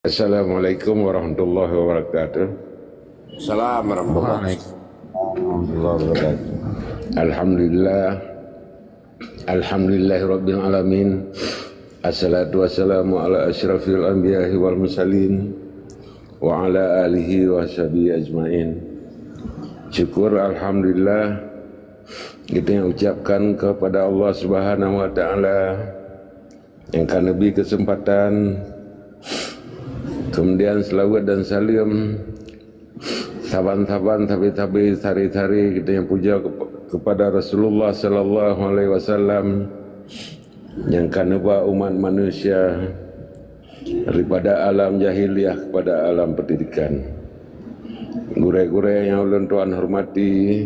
Assalamualaikum warahmatullahi wabarakatuh. Assalamualaikum warahmatullahi wabarakatuh. Alhamdulillah. Alhamdulillahi rabbil alamin. Assalatu wassalamu ala asyrafil anbiya'i wal mursalin wa ala alihi wa sahbihi ajmain. Syukur alhamdulillah kita ucapkan kepada Allah Subhanahu wa taala yang kan lebih kesempatan, kemudian selawat dan salam saban-saban tabi-tabi tari-tari kita yang puja kepada Rasulullah sallallahu alaihi wasallam yang kaneba umat manusia daripada alam jahiliyah kepada alam pendidikan. Gure-gure yang ulun tuan hormati,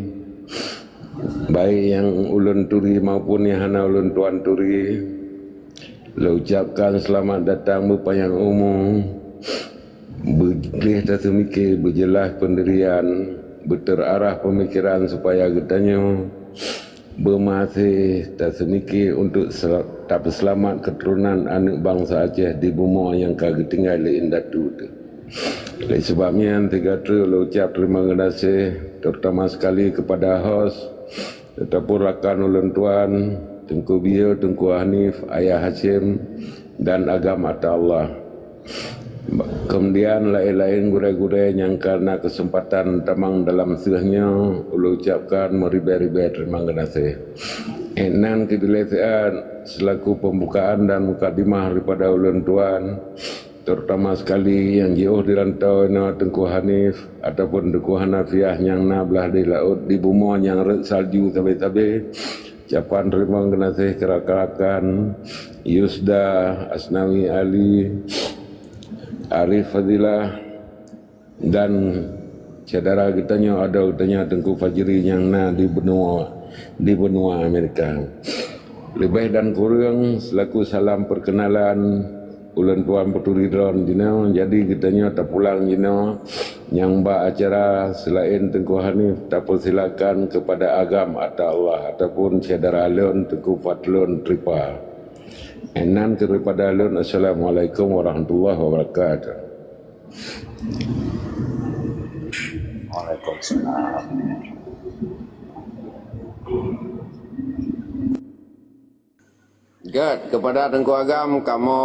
baik yang ulun turi maupun yang hana ulun tuan turi, lo ucapkan selamat datang bupayang umum, bergelih dan semikir, berjelas pendirian, berterarah pemikiran supaya getanya bermasih dan semikir untuk tak selamat keturunan anak bangsa Aceh di bumi yang kagak tinggal di Indatu tu. Oleh sebabnya tiga tu lo ucap terima kasih terutama sekali kepada host tetapi rakan ulun tuan Tengku Bio, Tengku Hanif, Ayah Hashim dan agama Allah. Kemudian lain-lain gure-gure yang karena kesempatan tamang dalam sirahnya ulu ucapkan meribai-ribai terima kasih. Enan kedilesian selaku pembukaan dan mukadimah daripada ulun tuan, terutama sekali yang jauh di rantau Tengku Hanif ataupun Tengku Hanafiah yang belah di laut di bumi yang salju tabe-tabe. Ucapan terima kasih kerakan Yusda, Asnawi Ali, Arif Fadilah dan saudara kitanya ada kitanya Tengku Fajri yang di benua Amerika. Lebih dan kurang selaku salam perkenalan ulun tuan peturi dron dina, jadi kitanya tak pulang dina yang acara selain Tengku Hanif tak silakan kepada agam atau Allah ataupun saudara alun Tengku Fatlun Tripa. Enan kepada alun. Assalamualaikum warahmatullahi wabarakatuh. Waalaikumsalam. Gad, kepada Tengku Agam kamu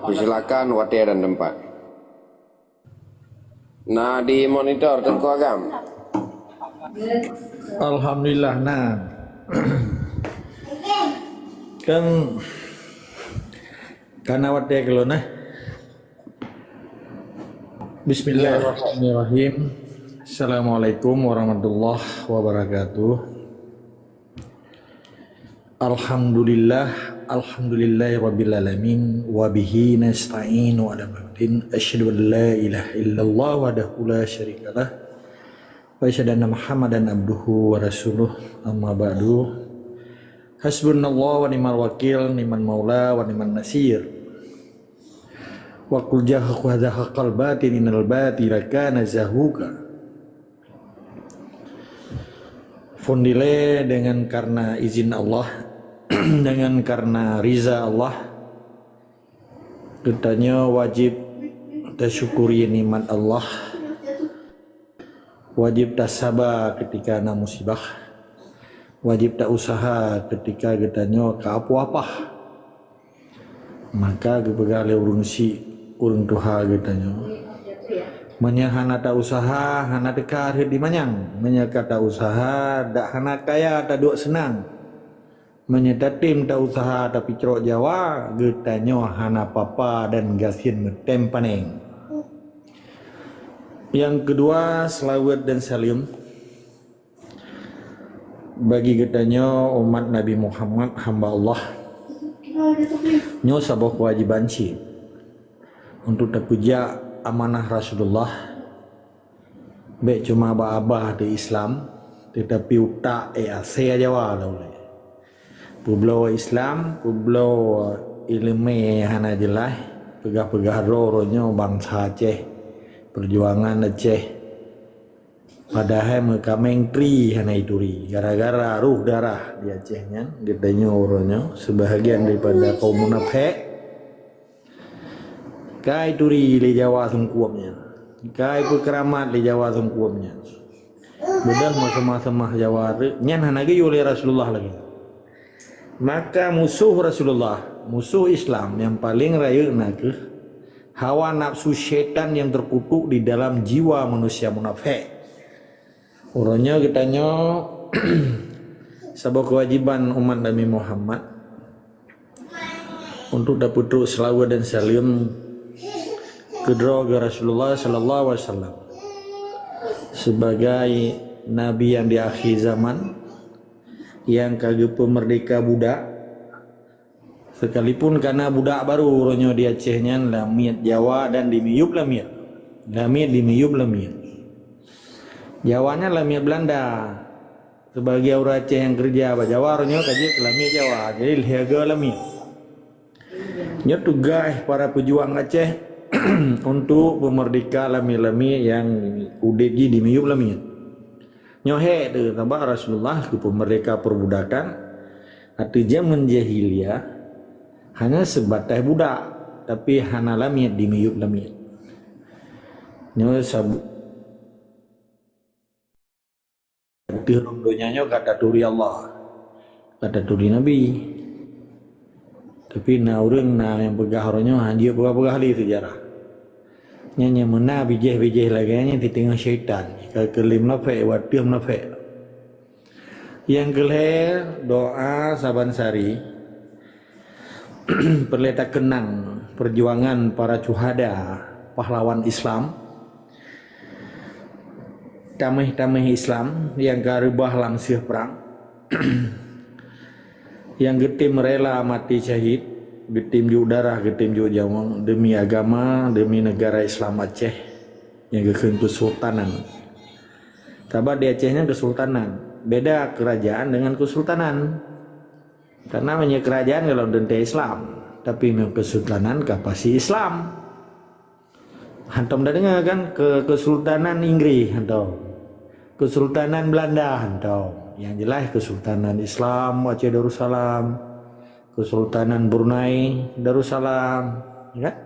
persilakan waktu dan tempat. Nah, di monitor Tengku Agam. Alhamdulillah. Nah, kan karena waktu kalau nah. Bismillahirrahmanirrahim. Assalamualaikum warahmatullahi wabarakatuh. Alhamdulillahi rabbil alamin wa bihi nasta'inu ala mautin asyhadu an la ilaha illallah wahdahu la syarikalah wa asyhadu anna Muhammadan abduhu wa rasuluh amma ba'du. Hasbunallahu wa ni'mal wakil, ni'mal maula wa ni'man nasir. Wa qul jahaqal batin innal batila kana zahuqa. Fundile dengan karena izin Allah dengan karena riza Allah kitanya wajib tersyukuri nikmat Allah, wajib tak sabar ketika ada musibah, wajib tak usaha ketika kitanya ke apa-apa, maka kebegali urung tuha kitanya menyahana tak usaha hana dekar di manyang, menyaka tak usaha dak hana kaya tak duk senang, menyetatim tak usaha tapi cerok Jawa getanya hana papa dan gasin metem paneng. Yang kedua, selawat dan salim bagi getanya umat Nabi Muhammad hamba Allah nyo sabah kewajiban si untuk terpuja amanah Rasulullah baik cuma abah di Islam tetapi utak saya Jawa lah. Pulau Islam, pulau ilmu hana jelas, pegah-pegah rohnya bangsa Aceh, perjuangan Aceh. Padahal mereka mengtri hana ituri, gara-gara ruh darah di Acehnya, gedenya orangnya sebahagian daripada kaum munafik Kai turi le Jawa sungkuamnya. Kai pekeramat le Jawa sungkuamnya. Bedah masa-masa Jawa nyan hanagi oleh Rasulullah lagi. Maka musuh Rasulullah, musuh Islam yang paling raya nak hawa nafsu syaitan yang terkutuk di dalam jiwa manusia munafik. Orangnya katanya sebuah kewajiban umat Nabi Muhammad untuk dapat selawat dan salam kepada Rasulullah sallallahu alaihi wasallam sebagai nabi yang di akhir zaman, yang kagak pemerdeka budak, sekalipun karena budak baru orangnya di Acehnya lamiat Jawa dan di Miyub lamiat di Miyub lamiat Jawanya lamiat Belanda. Sebagai orang Aceh yang kerja bahasa Jawa orangnya kaji lamiat Jawa, jadi lihaga lamiat. Nya tugas para pejuang Aceh untuk pemerdeka lami-lami yang udegi di Miyub lamiat. Nyohe tu tambah Rasulullah ke pemerdeka perbudakan atau zaman jahiliyah hanya sebatas budak, tapi hana lamiat di Miyub lamiat. Nyohe sabu dirung donyanya kata turi Allah, kata turi Nabi. Tapi na orang na yang pegah orangnya dia pegah-pegah li sejarah. Nya mena bijih-bijih lagi nya di tengah syaitan. Kalau kelim nafek wadah nafek. Yang kelih doa saban sari perleta kenang perjuangan para syuhada pahlawan Islam. Tamih-tamih Islam yang karubah langsir perang. Yang getim rela mati syahid, getim ju darah, getim ju jawang demi agama, demi negara Islam Aceh yang gekeun kesultanan. Kabar di Acehnya kesultanan, beda kerajaan dengan kesultanan. Karena banyak kerajaan kalau dente Islam, tapi memang kesultanan kapasi Islam. Hantom dah dengar kan kesultanan Inggris hantom, kesultanan Belanda hantom. Yang jelas kesultanan Islam Aceh Darussalam, kesultanan Brunei Darussalam, ya kan?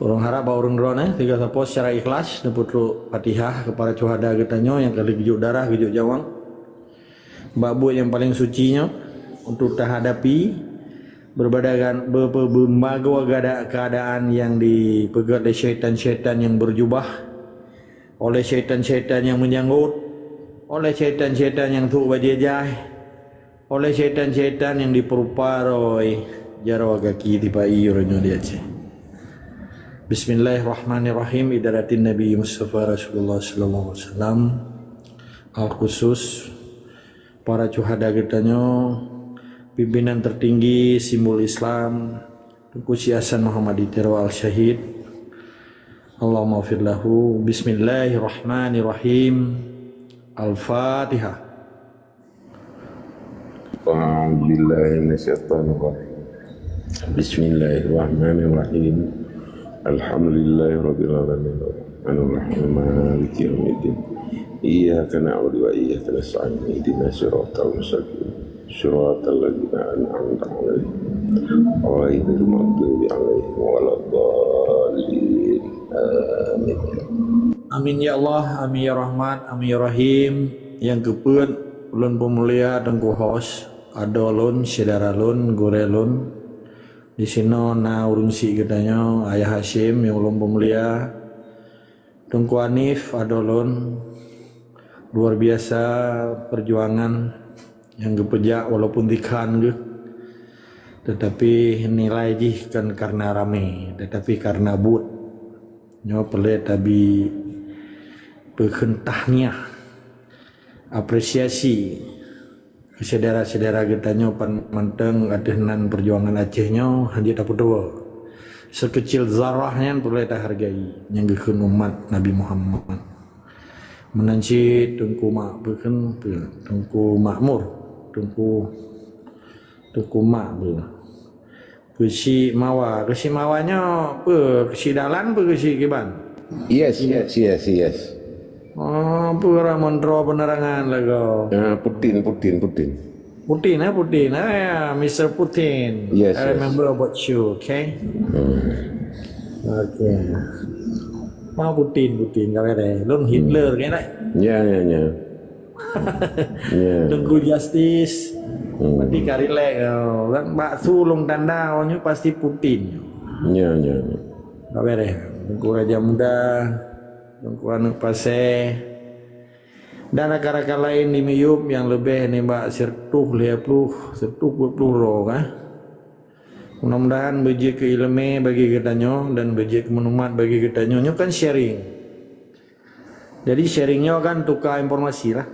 Orang harap orang drone tiga sapos secara ikhlas dapat Fatihah kepada syuhada getanyo yang kali gejuk darah gejuk jawang. Babu yang paling sucinya untuk terhadapi berbagai keadaan yang dipegat oleh syaitan-syaitan yang berjubah, oleh syaitan-syaitan yang menyanggut, oleh syaitan-syaitan yang tu bajajah, oleh syaitan-syaitan yang diperuparoi jarawa kaki tipai orangnya di Aceh. Bismillahirrahmanirrahim. Idaratin Nabi Mustafa Rasulullah sallallahu alaihi wasallam. Al khusus para syuhada getanyo, pimpinan tertinggi simbol Islam Tengku Syekh Hasan Muhammad Itiro Al Syahid. Allahumma ighfir lahu. Bismillahirrahmanirrahim. Al-Fatihah. A'udzubillahi minasyaitonirrajim. Bismillahirrahmanirrahim. Alhamdulillahirabbil alamin. Arrahmanir maliki yaumiddin. Iyyaka na'budu wa iyyaka nasta'in. Ihdinas siratal mustaqim. Siratal ladzina an'amta 'alaihim ghairil maghdubi 'alaihim waladdallin. Amin. Amin ya Allah, amin ya Rahman, amin ya Rahim. Yang kepeun ulun pemulia Tengku Hos, adolun, saudara-lun, gorelun. Di sini na urun si gedanya Ayah Hashim yang ulun pemulia. Tengku Hanif, adolun. Luar biasa perjuangan yang gepejak walaupun tikan ge. Tetapi nilai jih kan karena rame, tetapi karena but. Nyawa pelet tapi berkentahnya apresiasi saudara-saudara getanya manteng adenan perjuangan Acehnya hanya dapat dua sekecil zarahnya perlu kita hargai yang gekeun umat Nabi Muhammad menanci Tengku mak beken Tengku Makmur Tengku mak be kesi mawanya apa kesi dalan apa kesi kiban. Yes. Oh, pura mentro penerangan lagu. Putin. Putin, yeah, Mr. Putin. Yes, I yes. remember about you, okay? Okay. Mau Putin, kau kata, lon Hitler kan? Ya. Ya. Tunggu justice. Nanti kari lek, kan Mbak Sulung tanda, orangnya pasti Putin. Ya. Kau kata, tunggu Raja Muda, tunggu anak pase. Dan rakan-rakan lain di Miyup yang lebih nembak sertuh 20 roh kan. Mudah-mudahan bagi ke ilmu bagi ketanyo dan bagi ke menumat bagi ketanyo nyo kan sharing. Jadi sharingnya kan tukar informasi lah.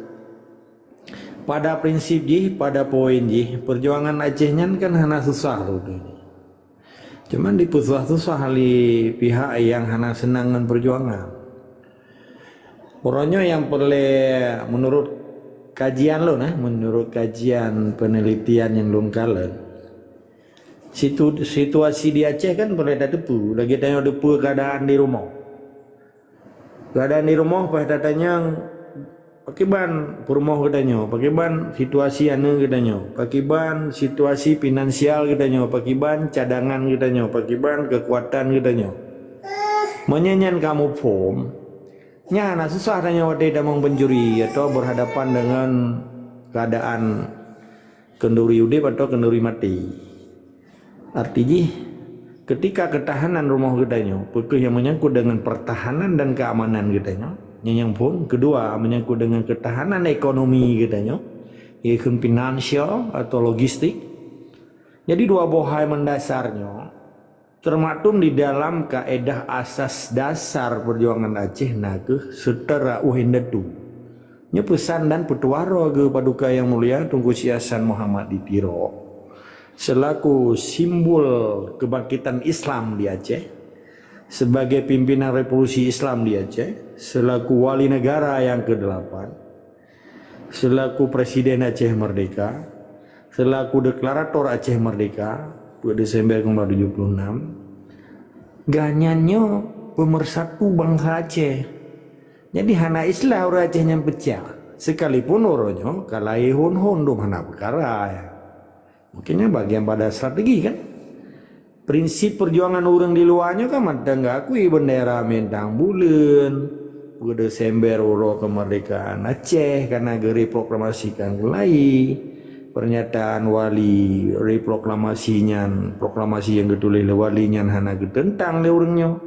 Pada prinsip ji, pada poin ji, perjuangan Aceh nyan kan hana susah tu. Cuman di susah hali pihak yang hana senang dengan perjuangan. Orangnya yang perlu menurut kajian lo nah, menurut kajian penelitian yang lo kalen, situasi di Aceh kan perlu ada depu, lagi tanya depu keadaan di rumah pada tanya pakai ban rumah katanya, pakai ban situasi anu katanya, pakai ban situasi finansial katanya, pakai ban cadangan katanya, pakai ban kekuatan katanya, menyanyian kamu form. Nya, nah susah tanya waktu damang pencuri atau berhadapan dengan keadaan kenduri udip atau kenduri mati. Artinya, ketika ketahanan rumah kitanya, pukul yang menyangkut dengan pertahanan dan keamanan kitanya, yang pun kedua menyangkut dengan ketahanan ekonomi kitanya, yaitu finansial atau logistik. Jadi dua bohai mendasarnya termaktub di dalam kaedah asas dasar perjuangan Aceh naga setara uhendatu. Nya pesan dan petuaro ke paduka yang mulia Tunku Siasan Muhammad Ditiro selaku simbol kebangkitan Islam di Aceh, sebagai pimpinan revolusi Islam di Aceh, selaku wali negara yang ke-8, selaku presiden Aceh Merdeka, selaku deklarator Aceh Merdeka 2 Desember 1976, ganyannya pemersatu bangsa Aceh. Jadi hana Islam orang Aceh yang pecah, sekalipun orangnya kalai hun dum hana perkara ya. Mungkinnya bagian pada strategi kan. Prinsip perjuangan orang di luarnya kan mata nggak akui bendera mentang bulan 2 Desember orang kemerdekaan Aceh karena geri proklamasikan mulai. Pernyataan wali reproklamasinya, proklamasi yang ditulis oleh walinya hana tentang le orangnya.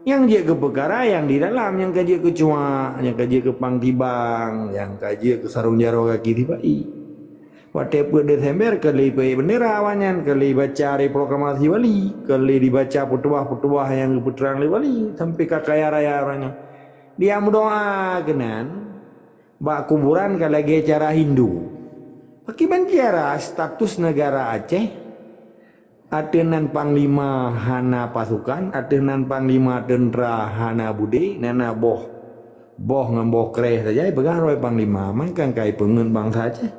Yang dia ke perkara yang di dalam, yang kaji ke cua, yang kaji ke pangtibang, yang kaji ke sarung jaro kaki tibai. Waktu 2 Desember kali bendera awanyan, kali baca reproklamasi wali, kali dibaca petuah-petuah yang keputeran le wali sampai ke kaya raya orangnya. Dia mendoa kenan bak kuburan kalau lagi cara Hindu. Akibat cara status negara Aceh, atenan panglima hana pasukan, atenan panglima tentera hana budi, nana boh ngamboh kreh saja, begaroi panglima, mangkang kai pengen bangsa Aceh.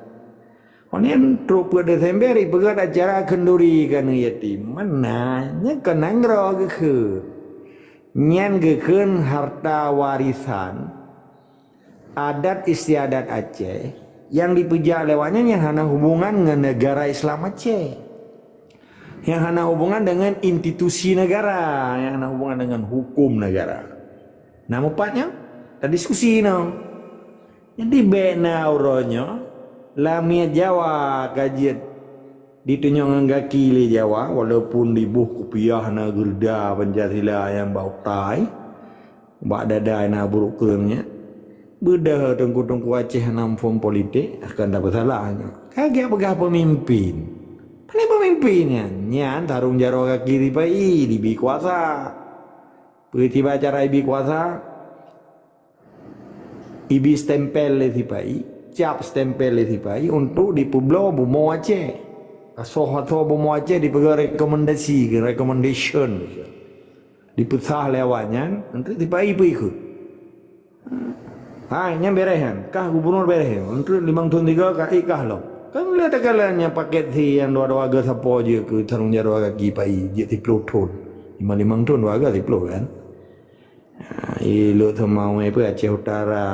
Onen trup 2 Desember ibagat acara kenduri kan yatim, mana nya kenang ro ke, nyan geken harta warisan adat istiadat Aceh yang dipejak lewatnya yang hana hubungan dengan negara Islam Aceh, yang hana hubungan dengan institusi negara, yang hana hubungan dengan hukum negara. Nah empatnya kita diskusi no. Jadi bena uronya lamia Jawa kajian ditunjuk ngaki le Jawa walaupun di buh kupiah na gerda Pancasila yang bau tai bak dada na buruk kerengnya bedah tengku-tengku Aceh enam form politik akan dapat salahnya. Kagak pegah pemimpin. Paling pemimpinnya nyan tarung jaro kaki tibai dibi kuasa. Tiba cara ibi kuasa ibi stempel le tibai, cap stempel le tibai untuk dipublo Bumo Aceh. Kasoh Bumo Aceh dipegah rekomendasi, recommendation. Dipesah lewatnya nanti tibai ikut. Nya berehan, kah gubernur berehan, untuk 5 tahun 3 kah ikah lo. Kan lihat kalanya paket si yang dua agak sapo je ke tarung jaro agak gipai, je 10 tahun. 5 tahun 2 agak 10 kan. Ilo semau apa Aceh Utara,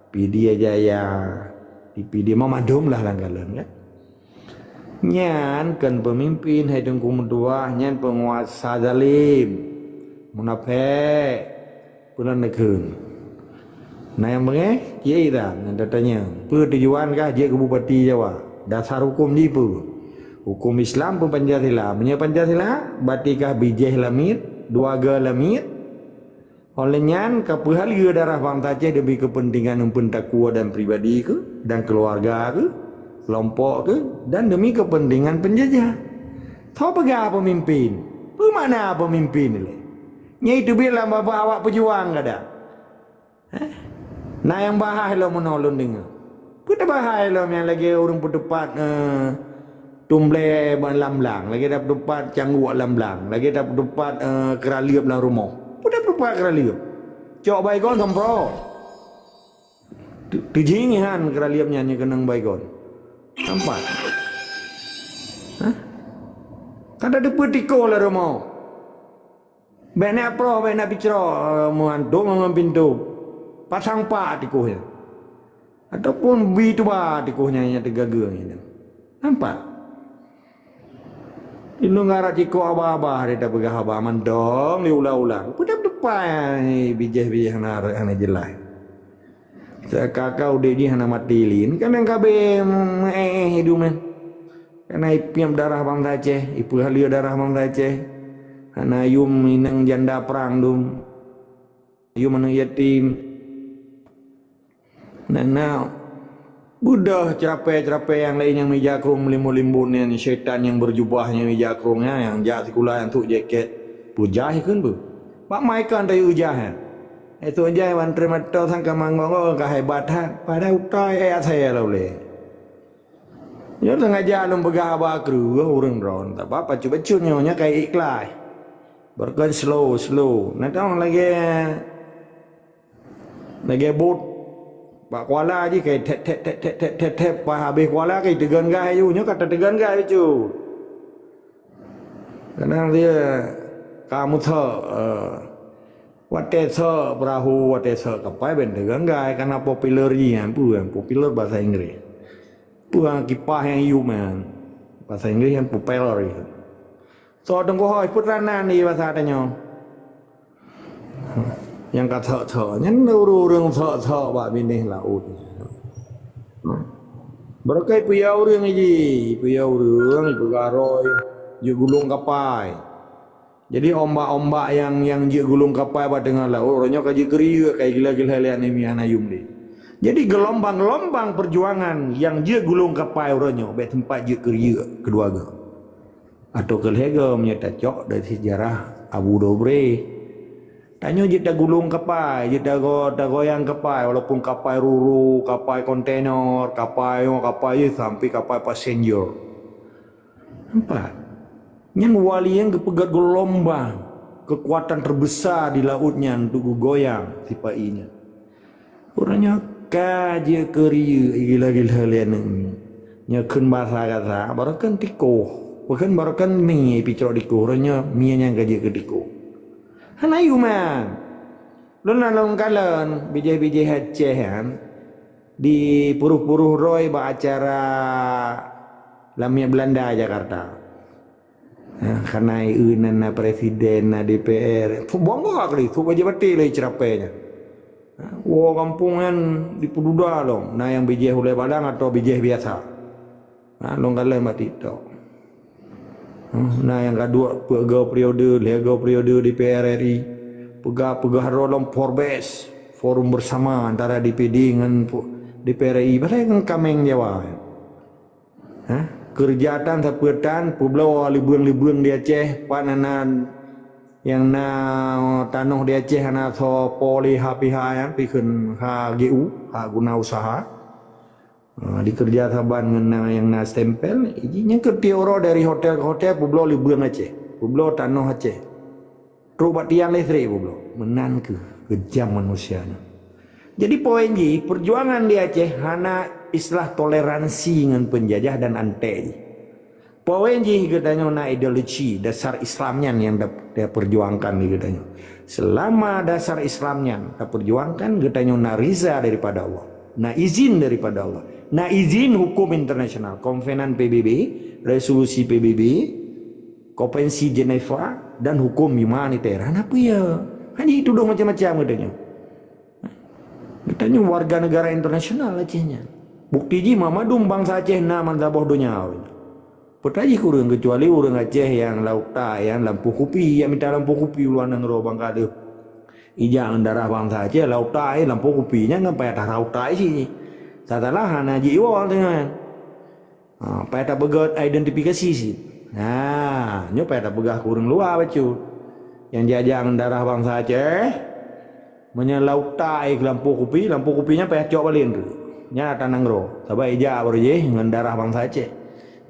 Pidia Jaya, di Pidia Mamadum lah langgalan kan. Nyan kan pemimpin hai tengku mendua, nyan penguasa zalim, munafik, pulang negeri. Nah yang mengeh, dia ida, nanti tanya, apa tujuan kah dia ke Bupati Jawa? Dasar hukum dia apa? Hukum Islam pun Pancasila, punya Pancasila, batikah bijih lamit, duaga lamit. Oleh nyan, kapal darah bangsa Aceh demi kepentingan pentakwa dan pribadi ke, dan keluarga ke, kelompok ke, dan demi kepentingan penjajah. Tahu pegah pemimpin? Mana pemimpin ni? Nya itu bilang bapak awak pejuang kada. Nah yang bahaya lo menolong dengar. Putar bahaya lo yang lagi orang berdebat tumble lam-lang, lagi dapat berdebat cangguak lam-lang, lagi dapat berdebat keraliap dalam rumah. Putar berdebat keraliap. Cok baikon sempro. Tujingihan keraliapnya ni kenang baikon. Nampak? Hah? Kada ada petiko lah rumah. Benak pro, benak bicara, muantuk memang pintu. Pasang pak tikuhnya. Ataupun bitu ba tikuhnya yang tergaga ni. Nampak? Ilu ngarak tiko abah-abah dia tak pegah abah mandong li ulang-ulang. Pudak depan bijih-bijih hana jelas. Kakak udah di hana matilin kan yang kabe hidup men. Karena ipiam darah bangsa Aceh, ipu halia darah bangsa Aceh. Hana yum minang janda perang dum. Yum manang yatim. Nah, budah cerapai-cerapai yang lain yang mijakrung limbu-limbun yang syaitan yang berjubahnya mijakrungnya yang jak sekolah yang tuk jaket. Pujah kan bu. Pak maikan dari ujah. Itu aja yang terima tahu sangka manggong kehebatan pada utai saya lalu. Ya tengah jalan begah bakru orang ron tak apa cuba cunyonya kayak ikhlas. Berkan slow. Nanti orang lagi boot. Pak kuala aja kayak tep pak habis kuala kayak tegan gai ju nya kata tegan gai cu. Karena dia kamu Watesa perahu, watesa kapal bendegan gai karena popular yang popular bahasa Inggris. Puang kipah yang human bahasa Inggris yang popular itu. So tunggu hoi putrana ni bahasa tanya. Yang kata nyen urung bak binih laut. Berkai puyau urangiji, puyau urang iku garoi, je gulung kapal. Jadi ombak-ombak yang je gulung kapal pada tengah laut, orangnya kaji keria kayak gila-gila lihat ni mian ayum ni. Jadi gelombang-gelombang perjuangan yang je gulung kapal orangnya, be tempat je keria kedua ga. Atau kelhega menyata cok dari sejarah Abu Dobre. Tanya je dah gulung kapal, je dah goyang kapal, walaupun kapal ruru, kapal kontainer, kapal je sampai kapal passenger. Nampak? Yang wali yang kepegat gelombang kekuatan terbesar di lautnya untuk goyang sipainya. Orangnya kaje keria gila-gila lian ni. Nyakeun bahasa kata barakan tiko. Bukan barakan mi picro tiko orangnya mi yang kaje ke tiko. Hanayu man. Lon kalan bijih-bijih Aceh kan di puruh-puruh roy ba acara Lamia Belanda Jakarta. Karena na presiden na DPR bongga kali tu baje bati le cerapainya. Wo kampungan di Pududa long na yang bijih hulai badang atau bijih biasa. Long kala mati to. Nah yang kedua pegawai periode DPR RI pegawai rolong Forbes forum bersama antara DPD dengan DPR RI pada yang kameng Jawa. Kerjaan sepetan pulau libuang di Aceh pananan yang na tanah di Aceh na so poli HPH yang pikun HGU hak guna usaha dikerja saban dengan yang na stempel izinnya ke tioro dari hotel ke hotel pulau libuang Aceh pulau tanah Aceh terubat tiang listrik pulau menan kejam manusianya. Jadi poin ji perjuangan di Aceh hana islah toleransi dengan penjajah dan ante. Poin ji katanya na ideologi dasar Islamnya yang dia perjuangkan katanya. Selama dasar Islamnya dia perjuangkan katanya na riza daripada Allah. Nak izin daripada Allah. Nak izin hukum internasional, konvenan PBB, resolusi PBB, konvensi Geneva dan hukum humaniter. Apa ya? Hanya itu dong macam-macam katanya. Katanya warga negara internasional Acehnya. Bukti ji mamadum bangsa Aceh na manzaboh dunia. Petaji kurang kecuali orang Aceh yang lauk tak, yang lampu kopi, yang minta lampu kopi luar negara bangkade. Ijang darah bangsa Aceh lauk tak, lampu kopinya ngapai tak lauk tak sih. Setelah hana jiwa dengan. Pai tak begat identifikasi sih. Nah, nyo pai tak begah kurang luar bacu. Yang jajang darah bangsa Aceh menyelau tai lampu kopinya pai cok balin tu. Nya tanang ro. Sabai ija baru je dengan darah bangsa Aceh.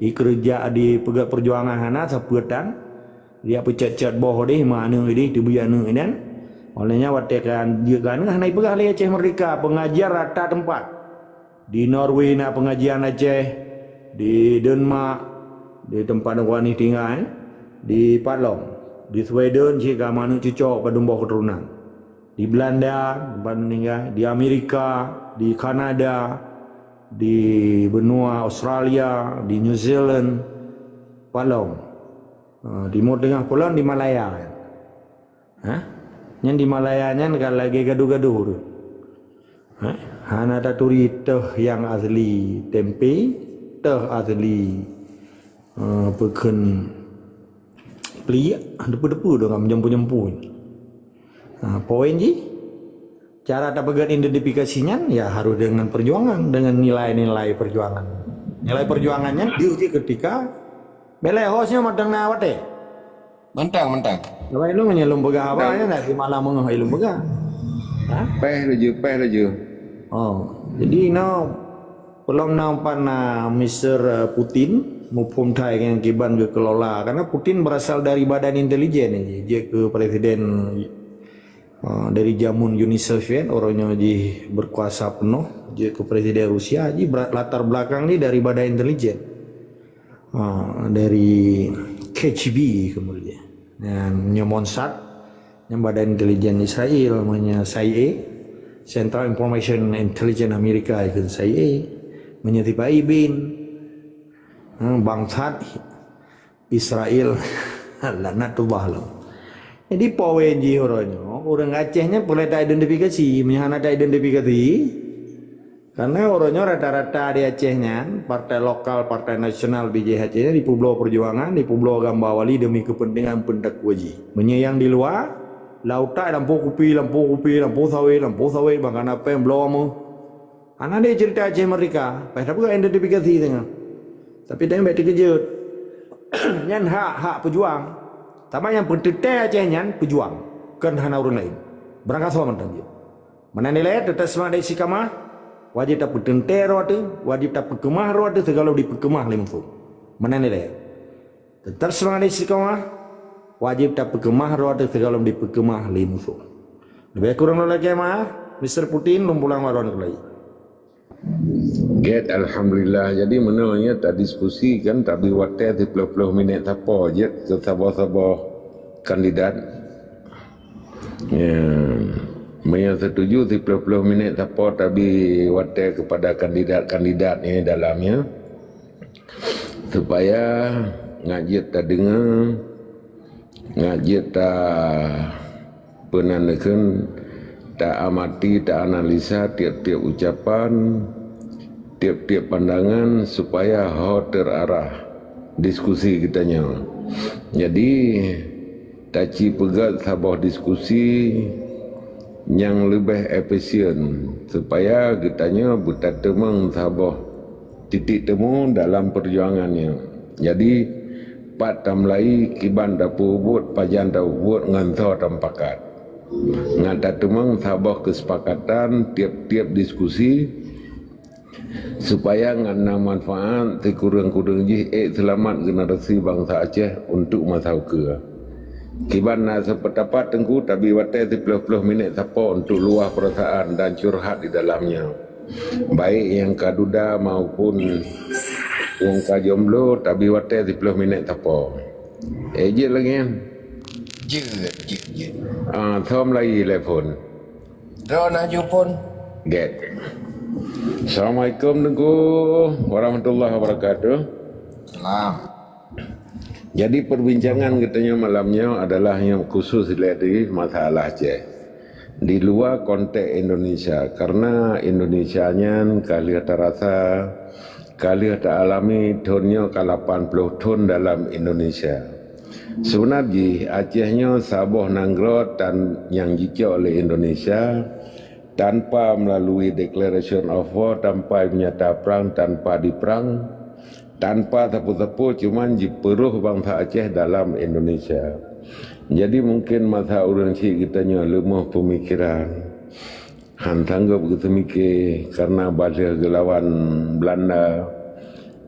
I kerja di pegat perjuangan hana sapuatan. Dia pecet-cet boh deh mana ini di buyana ini. Olehnya watekan dia kan naik pegah le Aceh Merdeka pengajar rata tempat. Di Norway nak pengajian Aceh, di Denmark, di tempat orang ni tinggal, di Padang, di Sweden jika mana cucuk pada buah keturunan, di Belanda tempat tinggal, di Amerika, di Kanada, di benua Australia, di New Zealand, Padang, di Timur Tengah pula di Malaya, yang di Malayanya kan lagi gaduh-gaduh tu. Hana taturi teh yang asli tempe, teh asli peken peliak, depu-depu dengan menjempu-jempu. Poin ji, cara tak pegat identifikasinya ya harus dengan perjuangan, dengan nilai-nilai perjuangan. Nilai perjuangannya diuji ketika belehosnya matang nawate. Mentang. Kalau lu menyelum begah apa ya nak di malam mengah ilmu begah. Peh laju. Oh, jadi belum nampak Mr. Putin maupun Thai yang kiban ke kelola karena Putin berasal dari badan intelijen ini. Dia ke presiden dari zaman Uni Soviet orangnya ji berkuasa penuh. Dia ke presiden Rusia ji latar belakang ni dari badan intelijen. Dari KGB kemudian. Dan Mossad yang badan intelijen Israel namanya CIA. Central Information Intelligence Amerika itu CIA menyetipai bin bangsat Israel lanatullah lah. Jadi poin ji orang Acehnya boleh tak identifikasi, menyana tak identifikasi karena orangnya rata-rata di Acehnya partai lokal, partai nasional BJHC di Pulau Perjuangan, di Pulau Gambawali demi kepentingan pendakwaji. Menyayang di luar lautai lampu kopi, lampu sawit, bahkan apa yang belum mau. Anak dia cerita Aceh Merdeka, pasal bukan identifikasi dengan. Tapi dia baik terkejut. Yang hak pejuang. Sama yang pentetai Aceh yang pejuang. Kan hana orang lain. Berangkat sama tentang dia. Mana nilai tetap semangat isi kamar. Wajib tak pentetai roh tu, wajib tak pekemah roh tu segala di pekemah langsung. Mana nilai? Tetap semangat isi kamar. Wajib tak pekemah roh atau segala di pekemah limusuh. Lebih kurang lagi mah, Mr. Putin lumpulang waron lagi. Get alhamdulillah. Jadi menurutnya tak diskusi kan tak biwate 30 minit apa je ke sabar-sabar kandidat. Ya, saya setuju 30 minit apa tapi wate kepada kandidat-kandidat ini dalamnya supaya ngajit tak dengar ngajit tak penandakan, tak amati, tak analisa tiap-tiap ucapan, tiap-tiap pandangan supaya terarah diskusi kitanya. Jadi taci pegat sabah diskusi yang lebih efisien supaya kitanya bertatembang sabah titik temu dalam perjuangannya. Jadi pat tamlai kiban dapur buat pajan dapur buat ngantor tampakat ngata temang sabah kesepakatan tiap-tiap diskusi supaya ngana manfaat kurang-kurang ji selamat generasi bangsa Aceh untuk masa ke kiban na sependapat tengku tapi wate 30 minit siapa untuk luah perasaan dan curhat di dalamnya baik yang kaduda maupun yang kajomblo tapi wate 10 minit apa. Je lagi kan? Je. Thom lagi telefon. Ron aju pun. Get. Assalamualaikum Tengku warahmatullahi wabarakatuh. Salam. Jadi perbincangan katanya malamnya adalah yang khusus di masalah Aceh di luar konteks Indonesia, karena Indonesianya kali terasa kali alami tonnya ke 80 ton dalam Indonesia. Sebenarnya Acehnya Sabah Nanggro dan yang jika oleh Indonesia tanpa melalui Declaration of War, tanpa menyata perang, tanpa diperang, tanpa tepu-tepu, cuman diperuh bangsa Aceh dalam Indonesia. Jadi mungkin masa orang cik kitanya lemah pemikiran, hantanggap kita mikir karena bahasa gelawan Belanda.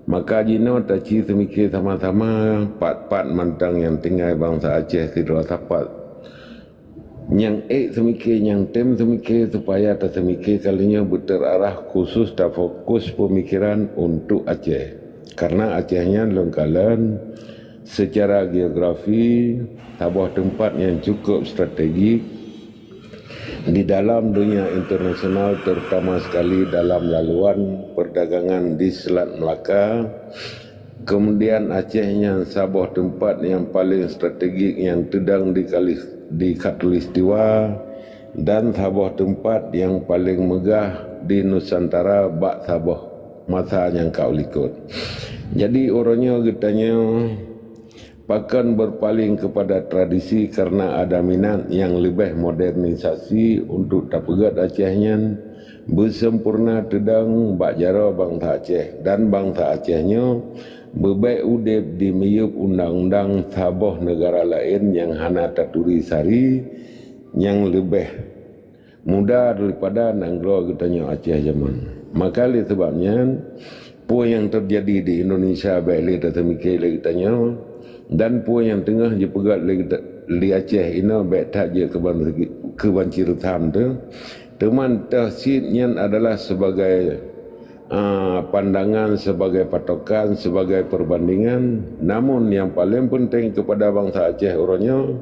Maka jino taci semikir sama-sama pat-pat mantang yang tinggal bangsa Aceh tidak sapat. Yang semikir, yang tem semikir supaya tak semikir kalinya berterarah khusus dan fokus pemikiran untuk Aceh. Karena Acehnya lengkalan secara geografi sebuah tempat yang cukup strategik di dalam dunia internasional, terutama sekali dalam laluan perdagangan di Selat Melaka. Kemudian Acehnya sebuah tempat yang paling strategik yang sedang di Khatulistiwa, dan sebuah tempat yang paling megah di Nusantara bak Sabah masa yang kau likut. Jadi orangnya getanya bahkan berpaling kepada tradisi karena ada minat yang lebih modernisasi untuk tapegat Acehnya bersempurna tedang bak jara bangsa Aceh, dan bangsa Acehnya bebaik udip di meyup undang-undang Sabah negara lain yang hana taturi sari yang lebih mudah daripada Nanggro getanya Aceh zaman. Maka oleh sebabnya pun yang terjadi di Indonesia baik le tatemikir le getanya, dan pun yang tengah je pegat li Aceh ini baik tak je kebancirutan tu teman tahsidnya adalah sebagai pandangan, sebagai patokan, sebagai perbandingan. Namun yang paling penting kepada bangsa Aceh orangnya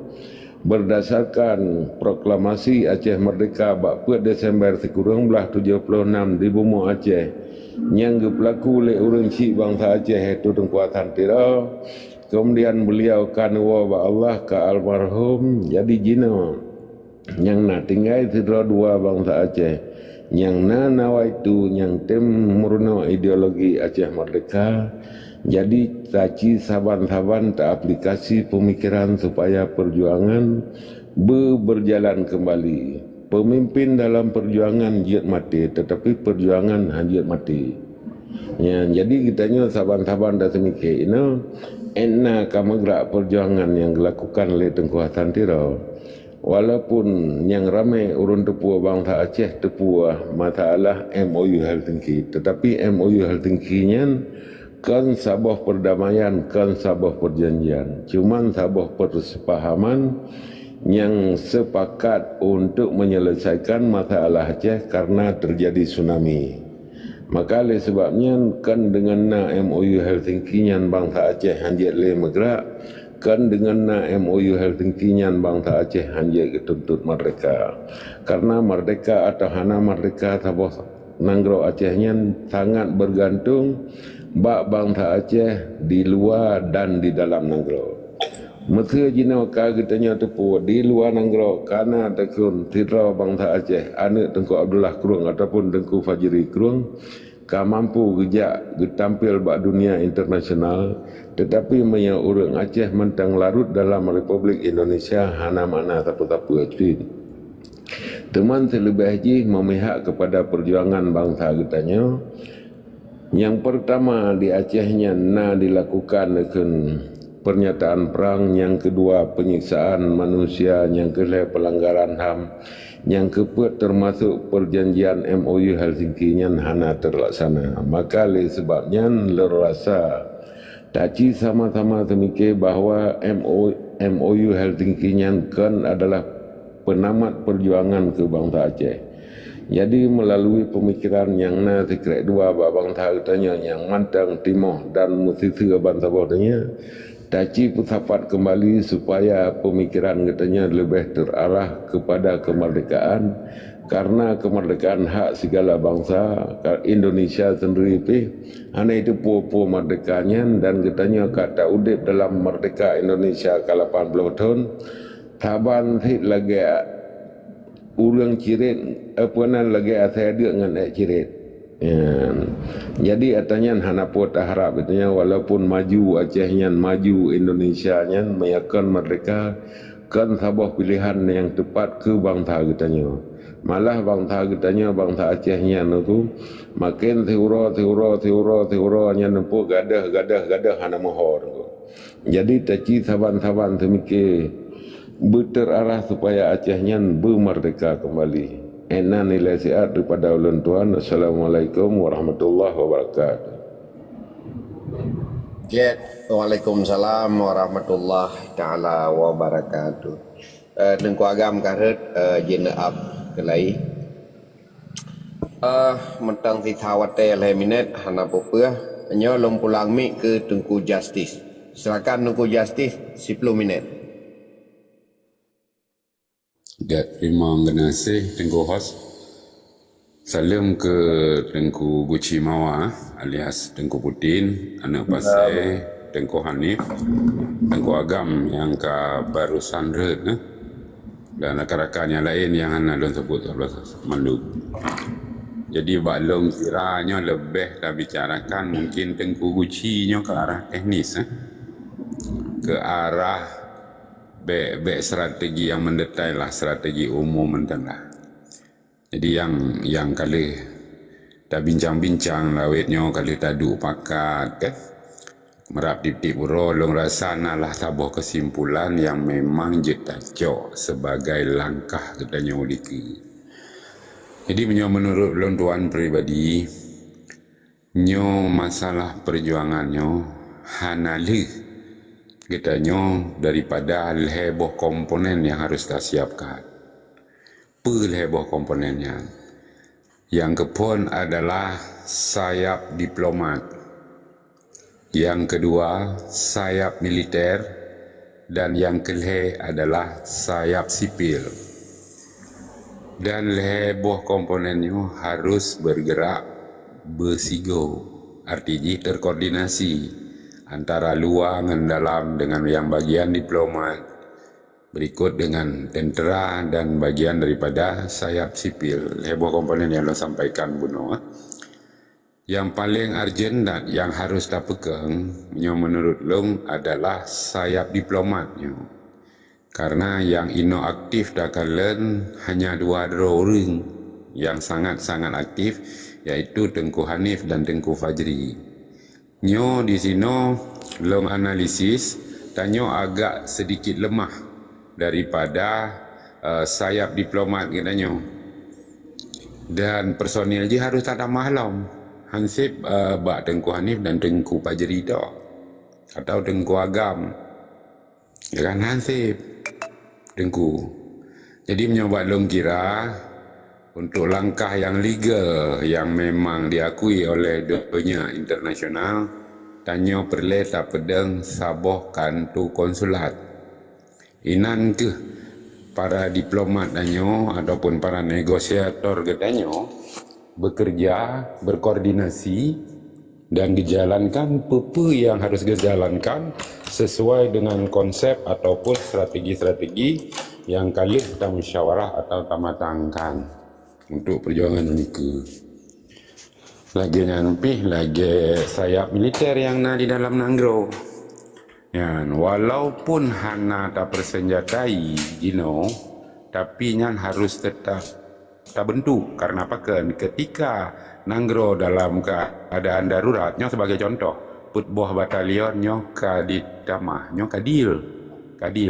berdasarkan proklamasi Aceh Merdeka 4 Desember sekurang belah 76 di bumi Aceh yang berlaku oleh orang cik bangsa Aceh itu Tengku Santira. Kemudian beliau kanwa ba Allah ke almarhum, jadi jina yang nak tinggal tidak dua bangsa Aceh, yang nawaitu yang tem murna ideologi Aceh Merdeka. Jadi taci saban-saban tak aplikasi pemikiran supaya perjuangan berjalan kembali. Pemimpin dalam perjuangan jiat mati, tetapi perjuangan jiat mati. Ya, jadi kitanya saban-saban dah semikir ini enak kamu gerak perjuangan yang dilakukan oleh Tengku Santira. Walaupun yang ramai urun tepua bangsa Aceh tepua masalah MOU Helsinki, tetapi MOU Helsinki-nya kan sabah perdamaian, kan sabah perjanjian, cuman sabah persepahaman yang sepakat untuk menyelesaikan masalah Aceh karena terjadi tsunami. Maka oleh sebabnya kan dengan MOU Helsinki yang bangsa Aceh hanjit le megrak, kan dengan MOU Helsinki yang bangsa Aceh hanjit ketuntut merdeka. Karena merdeka atau hana merdeka Sabah Nanggro Acehnya sangat bergantung bak bangsa Aceh di luar dan di dalam Nanggro. Mesti jina kagetnya tepu di luar Nanggro karena tekun tira bangsa Aceh anak Tengku Abdullah Krueng ataupun Tengku Fajri Krueng ka mampu gejak getampil bak dunia internasional, tetapi menya orang Aceh mentang larut dalam Republik Indonesia hana mana tapu-tapu itu. Teman selebih haji memihak kepada perjuangan bangsa getanya. Yang pertama di Acehnya dilakukan dengan pernyataan perang, yang kedua penyiksaan manusia, yang ketiga pelanggaran HAM, yang keempat termasuk perjanjian MOU Helsinki yang hana terlaksana. Maka oleh sebabnya lerasa taci sama-sama semikir bahawa MOU Helsinki yang kan adalah penamat perjuangan ke bangsa Aceh. Jadi melalui pemikiran yang sekret dua bangsa katanya yang mantang timur dan musisi bangsa bawahnya Taci pusat kembali supaya pemikiran katanya lebih terarah kepada kemerdekaan, karena kemerdekaan hak segala bangsa. Indonesia sendiri hanya itu pupu merdekanya, dan katanya kata udip dalam merdeka Indonesia ke 80 tahun taban lagi urang cirit apa nan lagi asal dia dengan cirit. Ya. Jadi artinya hana pot harap katanya walaupun maju Acehnya, maju Indonesianya meyakan merdeka kan sebuah pilihan yang tepat ke bangsa katanya. Malah bangsa katanya bangsa Acehnya itu makin teuro nya nempuh gadah hana mohor. Jadi taci saban-saban semikir berterarah supaya Acehnya bermerdeka kembali. Enak nilai sihat daripada ulun Tuhan. Assalamualaikum warahmatullahi wabarakatuh. Waalaikumsalam warahmatullahi taala wabarakatuh. Tengku agam karet jenaab kelai. Mentang titawate le minit hana popua nyo lom pulang mi ke Tengku Justice. Silakan Tengku Justice 10 minit. Terima kasih Tengku Host. Salam ke Tengku Guci Mawa alias Tengku Putin, anak Pasai, Tengku Hanif, Tengku Agam yang ke barusan dan rakan-rakan yang lain yang anak don sebut malu. Jadi balong kiranya lebih dah bicarakan mungkin Tengku Guci nya ke arah teknis, ke arah baik strategi yang mendetail lah, strategi umum lah. Jadi yang kali dah bincang-bincang lawetnya kali tadu pakat kan merap tip-tip long rasa lah sebuah kesimpulan yang memang jetacok sebagai langkah katanya uliki. Jadi menurut long tuan pribadi nyo masalah perjuangannya hanalih katanya daripada leheboh komponen yang harus kita siapkan. Peleheboh komponennya. Yang kepon adalah sayap diplomat. Yang kedua sayap militer, dan yang kelih adalah sayap sipil. Dan leheboh komponennya harus bergerak bersigo, artinya terkoordinasi antara luar dan dalam dengan yang bagian diplomat, berikut dengan tentera dan bagian daripada sayap sipil. Heboh komponen yang lo sampaikan Buno. Yang paling urgent dan yang harus kita pegang menurut long adalah sayap diplomatnya. Karena yang aktif dah kalian hanya 2 orang yang sangat-sangat aktif, yaitu Tengku Hanif dan Tengku Fajri. Nyo di sini long analisis tanyo agak sedikit lemah daripada sayap diplomat katanya. Dan personil je harus tak ada malam. Hansip bak Tengku Hanif dan Tengku Fajri dah. Atau Tengku Agam. Ya kan Hansip Tengku. Jadi menyobat long kira untuk langkah yang legal yang memang diakui oleh dunia internasional, tanyo perlu tak pedang saboh kantu konsulat. Inan ke para diplomat tanyo ataupun para negosiator katanya bekerja, berkoordinasi dan dijalankan apa yang harus dijalankan sesuai dengan konsep ataupun strategi-strategi yang kali kita musyawarah atau kita matangkan untuk perjuangan ini. Lagi nyampi lagi sayap militer yang di dalam Nanggro. Ya, walaupun hana tak persenjatai, tapi nyan harus tetap bentuk. Karena apa kan? Ketika Nanggro dalam keadaan darurat, nyo sebagai contoh, put buah batalion nyo kadidamah, nyo kadil,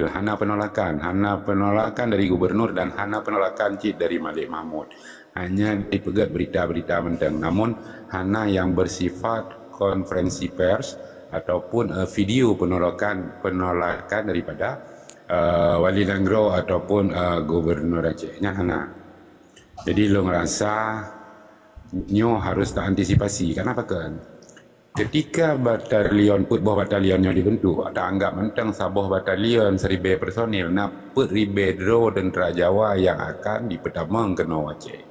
hana penolakan dari gubernur dan hana penolakan cik dari Malik Mahmud. Hanya dipegat berita-berita menteng, namun hana yang bersifat konferensi pers ataupun video penolakan daripada Wali Nanggro ataupun Gubernur Acehnya hana. Jadi lo ngerasa nyo harus tak antisipasi. Kenapa kan? ketika batalion football batalionnya dibentuk, tak anggap mentang sabuh batalion 1,000 personil nak 1,000 dro tentera Jawa yang akan dipertamang ke Aceh.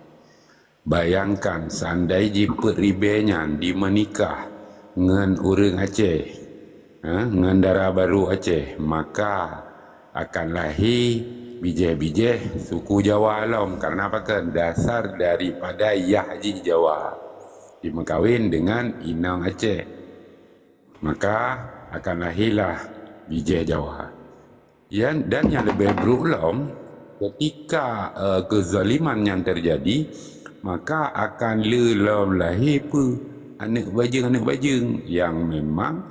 Bayangkan seandainya 1,000-nya di menikah dengan orang Aceh, dengan darah baru Aceh, maka akan lahir bijih-bijih suku Jawa alam. Karena apa kan? Dasar daripada Yahji Jawa dimekawin dengan inang Aceh, maka akan lahirlah bijih Jawa. Dan yang lebih berulang, ketika kezaliman yang terjadi, maka akan lelam lahir anak bajing yang memang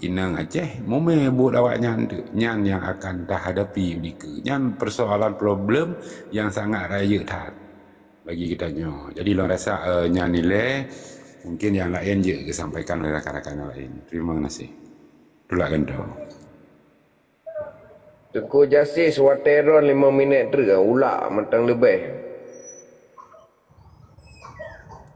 inang Aceh momeh buat awaknya yang akan tak hadapi mereka. Yang persoalan problem yang sangat raya tat bagi kita nyo. Jadi lo rasa nilai mungkin yang lain je disampaikan oleh rakan-rakan yang lain. Terima kasih. Itulah kendo. Tengku Justice wateron 5 minit tu ulak mentang lebih.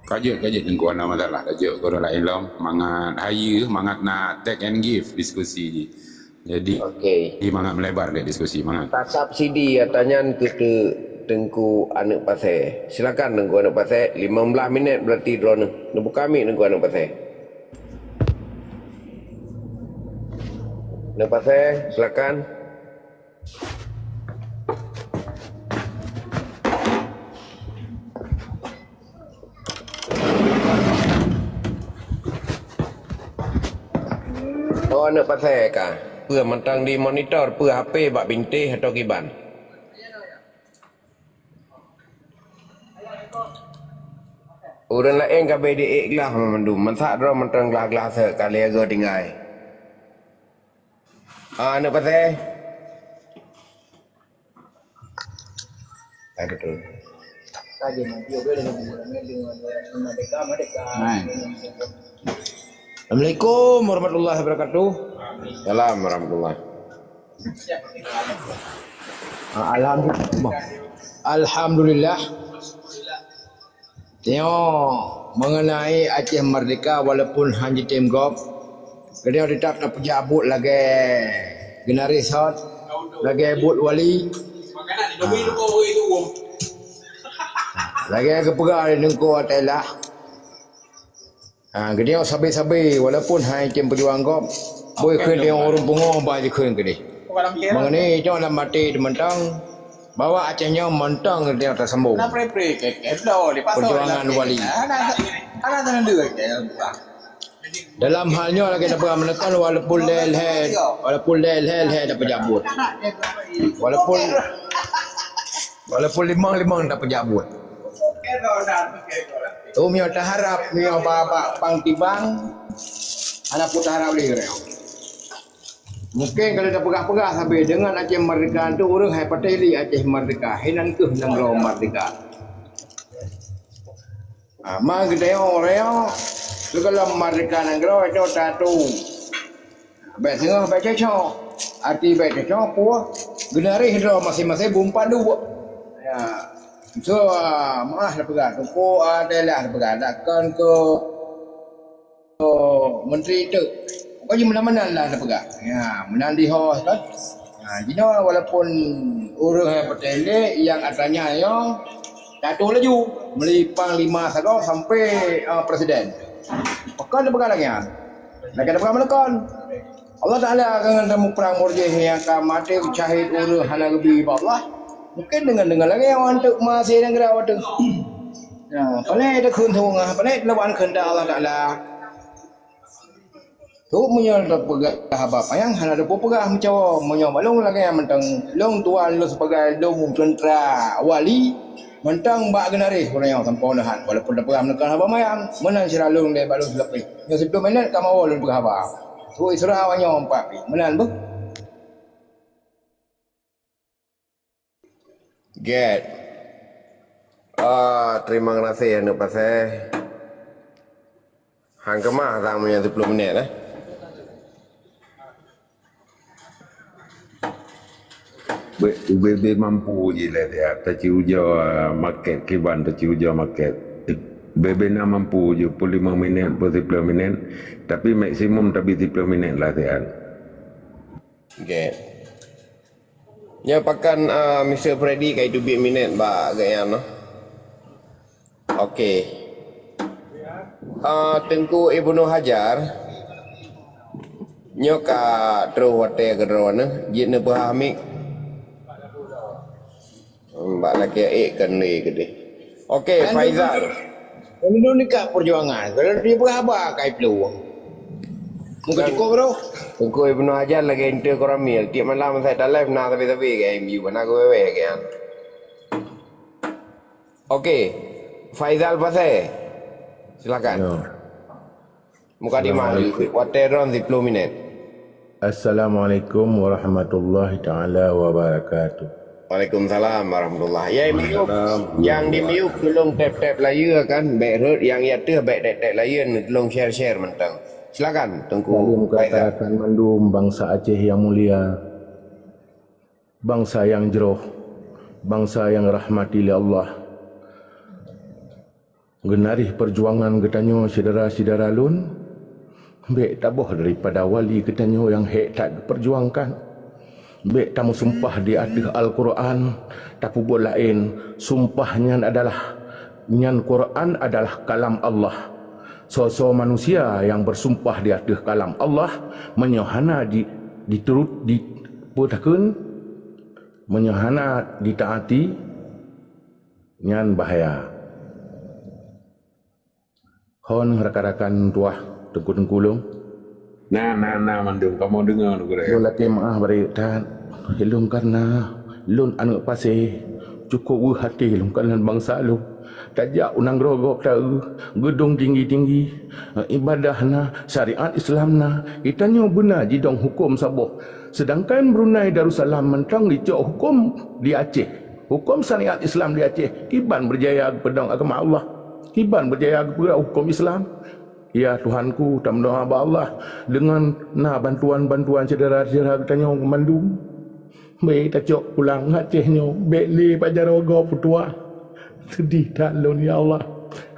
Kajet tengku ana masalah. Kajet kau lain lo mangat hayu, mangat nak take and give diskusi je. Jadi Okey. mangat melebar deh diskusi mangat. Tak subsidi katanya ke Tengku anak pasai. Silakan Tengku anak pasai. 15 minit berarti drone. Nak kami Tengku anak pasai. Anak pasai, silakan. Oh anak pasai kah? Pua mentang di monitor, pua HP bak bintih atau kiban? Orang lain kabeh di ikhlas memandu. Mentak dro mentang gelas-gelas kali aga tinggal. Anak pasai. Betul. Assalamualaikum warahmatullahi wabarakatuh. Salam warahmatullahi. Alhamdulillah. Tengok mengenai Aceh Merdeka walaupun hanya tim golf, dia tetap tak pejabat lagi genaris hot, lagi buat wali. Lagi ke pegang nengko atelah. Dia sabi-sabi walaupun hanya tim perjuangan golf, boleh kena orang punggung bagi kena ke dia. Mengenai itu dalam mati mentang bawa Acehnya mentang dia tersambung. Perjuangan wali. Dalam halnya lagi dapat menekan walaupun lel-hel dapat pejabat. Walaupun limang dapat pejabat. Tu mio tak harap mio bapa pang tibang anak pun tak harap lagi. Mungkin kalau dah pegah-pegah sampai dengan Aceh Merdeka tu orang hai pateli Aceh Merdeka hinan ke hinan ro merdeka. Mang gede orang segala merdeka negara itu tatu. Baik tengah baik cecok. Arti baik cecok puah genari hidro masing-masing bumpan dua. Ya. So mah dah pegah tu adalah dah pegah takkan ke menteri itu. Pokoknya mana-mana lah dah pegah. Ya, menang di hos kan. Jadi walaupun orang yang bertele yang asalnya yang jatuh laju melipang 5 sago sampai presiden. Pekan dah pegah lagi ya. Lagi dah pegah menekan. Allah Taala akan temu perang murjih yang akan mati syahid orang hana lebih Allah. Mungkin dengan lagi yang untuk masih negara waktu. Ya, paling ada kun thung paling lawan kehendak Allah Taala. Tu menyol tak pegah apa yang hana ada pegah macam menyol balong lagi yang mentang long tuan lu sebagai long tentera wali mentang bak genari orang yang tanpa nahan walaupun dah pegah menekan apa mayang menang seralung dia balong lebih. Yang 10 minit kamu awal pegah apa. Tu Israel awaknya 4 menang bu. Get. Terima kasih anak pasai. Hang kemah tamunya 10 minit UBB mampu je lah dia terciuja market kiban terciuja market Bebena mampu 75 minit, 10 minit. Tapi maksimum tapi 10 minit lah tian. Okey. Ya pakan Mr. Freddy kai 2 minit ba gayan no. Okey. Tengku Ibnu Hajar nyoka terus hotel kedrona jit ne pahami. Mbak laki kan ni gede. Okey, Faizal. Kalau ni kat perjuangan, kalau dia berapa kai peluang. Muka cukup bro. Tengku Ibnu Hajar lagi ente koramil. Tiap malam saya tak live tapi ke MU mana aku wewe kan. Okey. Faizal Pasai. Silakan. Ya. Muka di mana? Wateron 10 minit. Assalamualaikum warahmatullahi taala wabarakatuh. Waalaikumsalam warahmatullahi. Ya MU yang di MU tolong tap-tap layar kan. Baik road yang ya tu baik tap-tap layar tolong share-share mentang. Silakan Tengku Faizal. Katakan mandum bangsa Aceh yang mulia, bangsa yang jeroh, bangsa yang rahmati oleh Allah. Genarih perjuangan getanyo saudara-saudara lun, baik taboh daripada wali getanyo yang hek tak perjuangkan. Baik tamu sumpah di atas Al-Quran, tapi buat lain sumpahnya adalah nyan Quran adalah kalam Allah. So manusia yang bersumpah di atas kalam Allah menyohana diturut diputakeun, menyohana ditaati, nyan bahaya. Hon rakan-rakan tuah tengku-tengkulung. Nah, mandung kamu dengar tu kira. Boleh maaf beri dan hilung karena lun anu pasir cukup hati lun karena bangsa lu. Tajak unang rogok tahu gedung tinggi-tinggi ibadahna syariat Islamna itanyo benar jidong hukum saboh. Sedangkan Brunei Darussalam mentang dicok hukum di Aceh. Hukum syariat Islam di Aceh iban berjaya pedang agama Allah. Iban berjaya kepada hukum Islam. Ya Tuhanku, tak mendoa Allah dengan bantuan-bantuan saudara-saudara tanya mandum. Baik tak cok pulang Acehnya, baik li pajar rogo putua. Sedih tak lon ya Allah.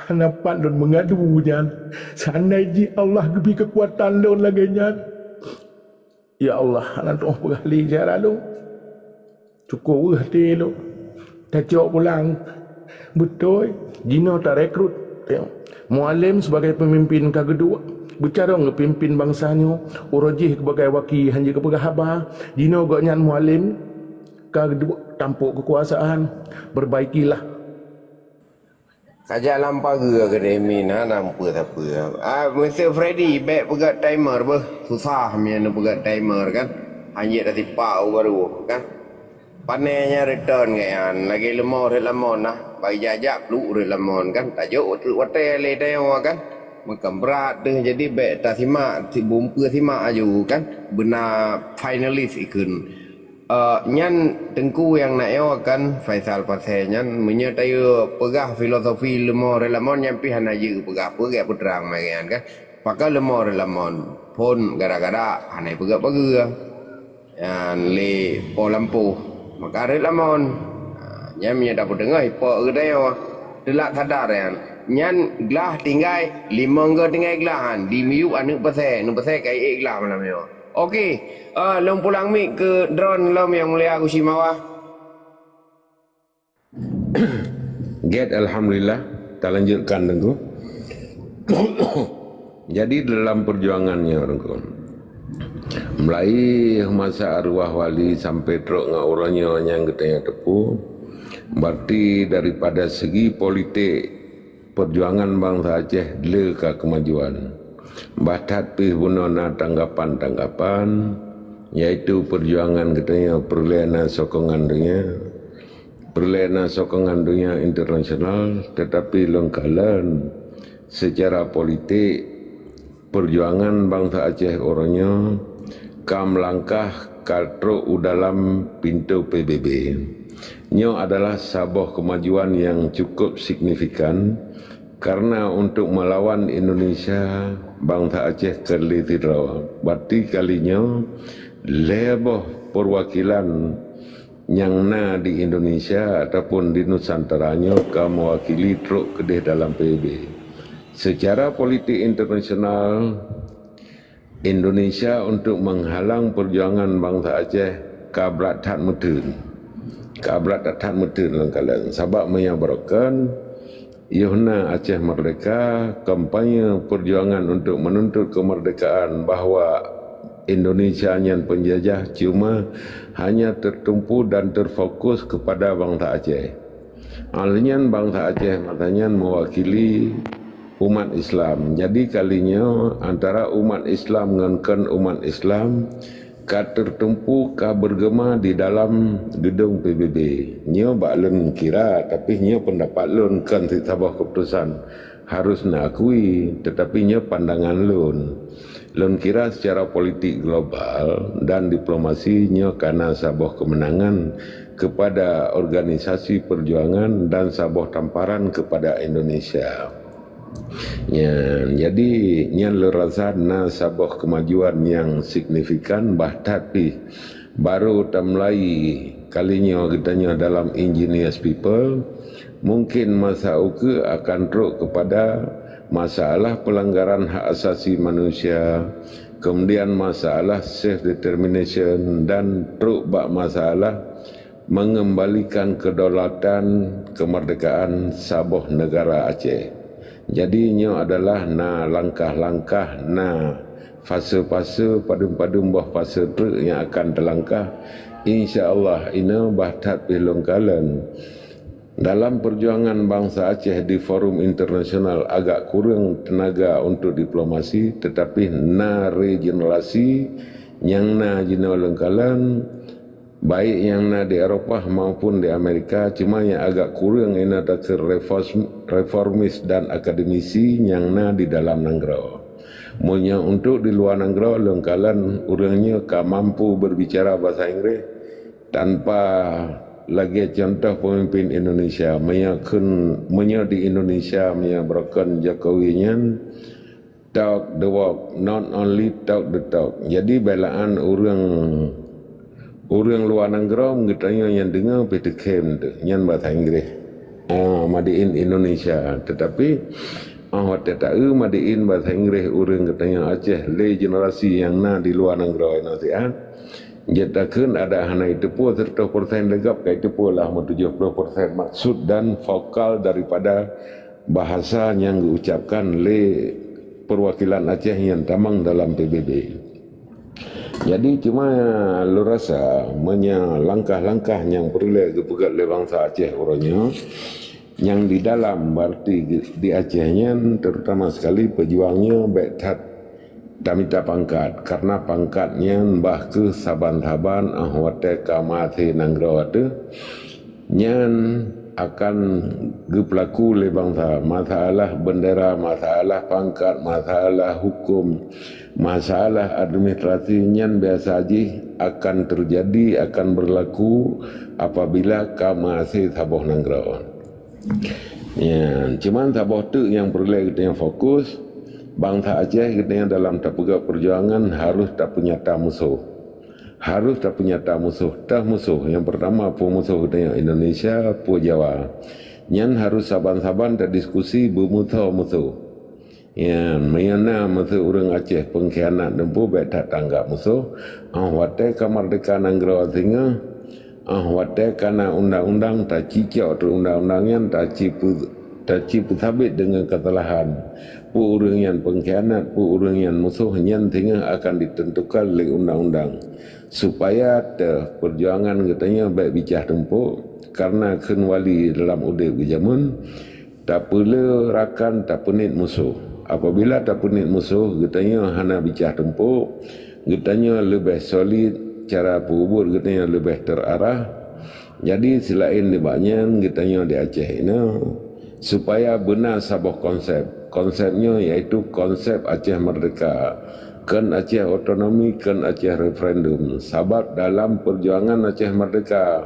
Hanapan lon mengadu jan. Sanai ji Allah gebi kekuatan lon lagi jan. Ya Allah, anak tu berkali cara lu. Cukup hati lu. Tak cok pulang. Betul, Jino tak rekrut. Mualim sebagai pemimpin kedua bicara ngepimpin bangsanya, urajih sebagai wakil hanya kepada haba. Jino gaknyan mualim kedua tampuk kekuasaan, perbaikilah. Kajak lampau ke Demi nampu tak apa. Mr. Freddy baik pegat timer bah. Susah punya pegat timer kan. Hanya dah tipau baru kan. Panenya return kan. Lagi lemah lemon nah. Bagi jajak peluk lemon kan. Tak jauh water le tayang kan. Macam berat tu jadi baik tak simak si bumpa simak aju kan. Benar finalis ikun. Nyan Tengku yang nak yo kan Faizal Pasai nyan menyertai pegah filosofi lemor lemon nyampi hana je pegah pegah putrang mayan kan pakai lemor lemon pun gara-gara hana pegah yan le po lampu maka re lemon nyan menyertai putrang ipo gede yo delak sadar yan nyan gelah tinggai 5 ke tinggai gelahan di miu anu pasai kai gelah malam yo. Okey, long pulang mik ke drone long yang mulia Kushimawa. Get alhamdulillah, kita lanjutkan Tengku. Jadi dalam perjuangannya Tengku, mulai masa arwah wali sampai truk ngaurannya yang getanya tepu, berarti daripada segi politik perjuangan bangsa Aceh leka kemajuan. Batat pih bunona tanggapan-tanggapan yaitu perjuangan katanya perlena sokongan dunia internasional tetapi lengkalan secara politik perjuangan bangsa Aceh orangnya kam langkah katruk dalam pintu PBB nyo adalah sebuah kemajuan yang cukup signifikan karena untuk melawan Indonesia bangsa Aceh terlihat berarti kalinya leboh perwakilan yang na di Indonesia ataupun di Nusantaranya ka mewakili truk kedih dalam PBB. Secara politik internasional, Indonesia untuk menghalang perjuangan bangsa Aceh kabrat tak mutun. Kabrat tak mutun langkalan. Sebab menyabarakan Yohna Aceh Merdeka, kampanye perjuangan untuk menuntut kemerdekaan bahawa Indonesia yang penjajah cuma hanya tertumpu dan terfokus kepada bangsa Aceh. Alnya bangsa Aceh matanya mewakili umat Islam. Jadi kalinya antara umat Islam dengan umat Islam ka tertumpu ka bergema di dalam gedung PBB. Nyo bak lun kira tapi nyo pendapat lun kan sebuah keputusan harus nak akui, tetapi nyo pandangan lun. Lun kira secara politik global dan diplomasinya karena sebuah kemenangan kepada organisasi perjuangan dan sebuah tamparan kepada Indonesia. Ya, jadi yang lerasa na sebuah kemajuan yang signifikan tapi baru tamlai kalinya kitanya dalam engineers people mungkin masa uke akan teruk kepada masalah pelanggaran hak asasi manusia, kemudian masalah self determination dan teruk bak masalah mengembalikan kedaulatan kemerdekaan Sabah negara Aceh. Jadinya adalah na langkah-langkah na fase-fase padum-padum buah fase teruk yang akan terlangkah. InsyaAllah ina bahtat pilongkalan dalam perjuangan bangsa Aceh di forum internasional agak kurang tenaga untuk diplomasi, tetapi na regenerasi yang na jina lengkalan baik yang na di Eropah maupun di Amerika, cuma yang agak kurang ina dasar reformis dan akademisi yang na di dalam negara. Monya untuk di luar negara lengkalan orangnya ka mampu berbicara bahasa Inggeris tanpa lagi contoh pemimpin Indonesia menya di Indonesia menyabarakan Jokowinya talk the walk, not only talk the talk. Jadi belaan orang luar negara mengetanya yang dengar PTKM tu yang bahasa Inggeris madiin Indonesia, tetapi tak tahu madiin bahasa Inggeris orang katanya Aceh le generasi yang na di luar negara Indonesia. Jatakan ada hana itu pun 100% legap ke itu pun lah 70% maksud dan vokal daripada bahasa yang diucapkan oleh perwakilan Aceh yang tamang dalam PBB. Jadi cuma lu rasa langkah-langkah yang perlu dipegat oleh bangsa Aceh orangnya yang di dalam berarti di Acehnya terutama sekali pejuangnya betat tak minta pangkat karena pangkatnya mbah ke saban-saban ahwate kamati nangrawate nyan akan gepelaku le bangsa masalah bendera, masalah pangkat, masalah hukum, masalah administrasi nyan biasa aja akan terjadi, akan berlaku apabila kamasi saboh nangrawat. Ya, cuman saboh tu yang perlu kita yang fokus. Bangsa Aceh kita yang dalam tapegak perjuangan harus tak punya musuh. Harus tak punya musuh. Tak musuh. Yang pertama pu musuh kita yang Indonesia, pu Jawa. Yang harus saban-saban tak diskusi bermusuh-musuh. Yang mana musuh orang Aceh pengkhianat dan pu baik tak tanggap musuh. Wate kemerdekaan negara singa. Wate karena undang-undang tak cicau tu undang-undangnya tak cipu sabit dengan kesalahan. Pu orang yang pengkhianat, pu orang yang musuh yang tinggal akan ditentukan oleh undang-undang supaya perjuangan katanya baik bicah tempuk karena kenwali dalam udip zaman tak perlu rakan tak penit musuh. Apabila tak penit musuh katanya hana bicah tempuk katanya lebih solid cara pubur katanya lebih terarah. Jadi selain dibaknya katanya di Aceh ini supaya benar sebuah konsepnya iaitu konsep Aceh Merdeka, kan Aceh otonomi, kan Aceh referendum. Sebab dalam perjuangan Aceh Merdeka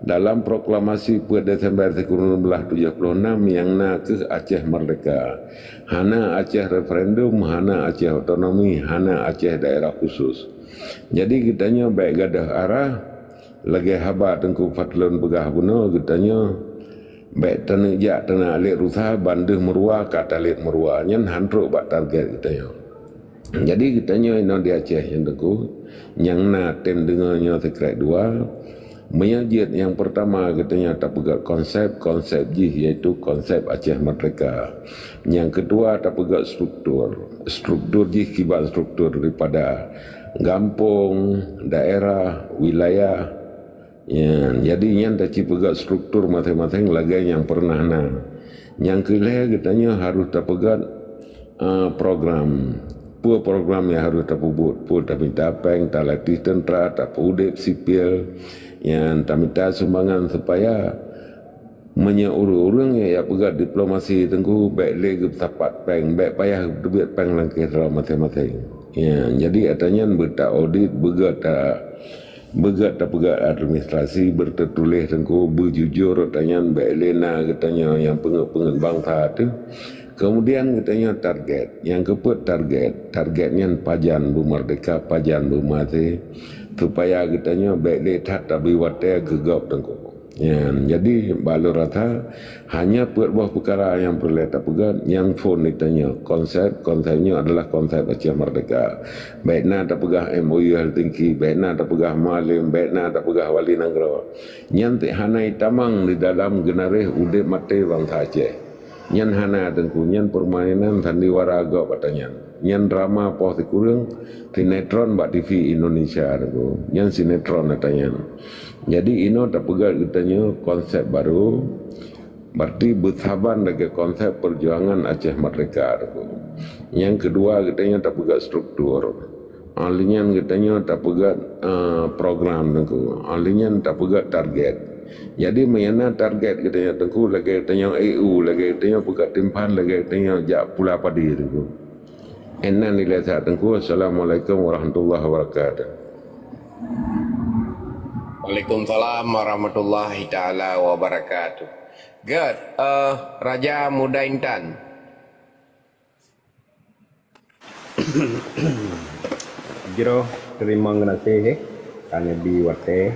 dalam proklamasi pada Desember 1976 yang nak ke Aceh Merdeka, hana Aceh referendum, hana Aceh otonomi, hana Aceh daerah khusus. Jadi kitanya baik gadah arah lagi haba tengku fatlon begah buno getanya baik tanah jak tanah alik rusa banduh merua kata alik merua nyen hantruk bak target getanya. Jadi kitanya ino di Aceh yang tengku yang na tem dengannya sekret dua menyajit yang pertama katanya tak pegat konsep jih iaitu konsep Aceh Merdeka. Yang kedua tak pegat struktur jih kibat struktur daripada kampung, daerah, wilayah. Ya, jadi yang tak pegat struktur masing-masing lagi yang pernah na. Yang kelih katanya harus tak pegat program. Program yang harus tak pun tak minta peng, tak latih tentera, tak udip sipil yang tak minta sumbangan supaya menyeurung ya pegat diplomasi tengku baik lagi tapat peng, baik payah duit peng langkah masing-masing. Ya, jadi katanya bertak audit, begat tak pegat administrasi bertertulis tengku berjujur katanya baik lena katanya yang pengen bangsa tu. Kemudian katanya target, yang keput targetnya pajan bermerdeka, pajan bermati, supaya katanya baik letak tapi watai gegap tengku. Ya, jadi balur rata hanya buah perkara yang perlu tak pegat, yang phone ditanya konsepnya adalah konsep Aceh Merdeka. Baik na tak pegah MOU Helsinki, baik na tak pegah Malim, baik na tak pegah Wali Negara. Yang hanai tamang di dalam genareh udip mati bangsa Aceh. Nyan hana tengku, nyan permainan sandiwara agak katanya. Nyan drama posisi kurang, sinetron bak TV Indonesia tengku. Nyan sinetron katanya. Jadi ino tak pegat katanya konsep baru, berarti bersahabat dengan konsep perjuangan Aceh Merdeka tengku. Yang kedua katanya tak pegat struktur. Ahlinya katanya tak pegat program tengku. Ahlinya tak pegat target. Jadi mana target katanya tengku lagi katanya EU lagi katanya pegat timpan lagi katanya jak pula padi tengku. Enan nilai saat tengku. Assalamualaikum warahmatullahi wabarakatuh. Waalaikumsalam warahmatullahi taala wabarakatuh. Good. Raja Muda Intan. Jiro terima kasih kami di wate.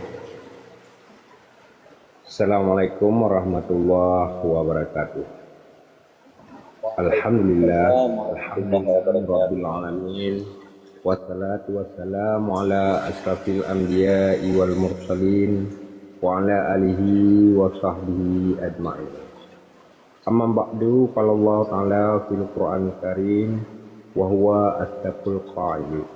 Assalamualaikum warahmatullahi wabarakatuh. Alhamdulillah rabbil alamin. Wassalatu wassalamu ala asrafil anbiya'i wal mursalin wa ala alihi wa sahbihi ajma'in. Amma ba'du, qala Allah ta'ala fil Qur'an karim wa huwa asdaqul qailin.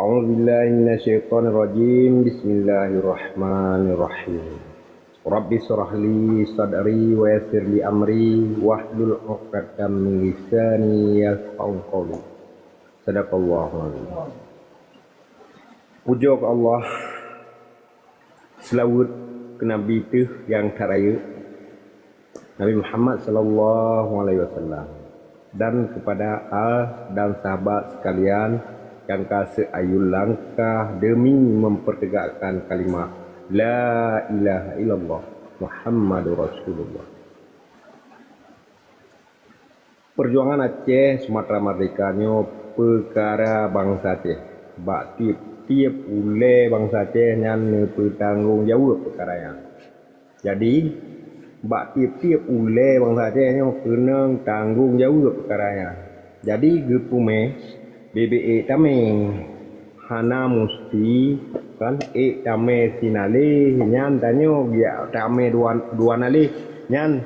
A'udzu billahi minasyaitonir rajim. Bismillahirrahmanirrahim. Rabbi shrah li sadri wa yassir li amri wahlul 'uqdatam min lisani yafqahu qawli. Sadaqallahu alazim. Puja ke Allah, selawat ke Nabi itu yang teraya, Nabi Muhammad sallallahu alaihi wasallam, dan kepada dan sahabat sekalian yang kasih ayul langkah demi mempertegakkan kalimat La ilaha illallah Muhammadur Rasulullah. Perjuangan Aceh Sumatera Merdekanya perkara bangsa Aceh. Bak tiap ule bangsa Aceh yang bertanggung jawab perkara yang. Jadi bak tiap ule bangsa Aceh yang kena tanggung jawab perkara yang. Jadi gepume BBE tameng hana musti kan tame sinale nyan tanyo dia tame dua nale nyan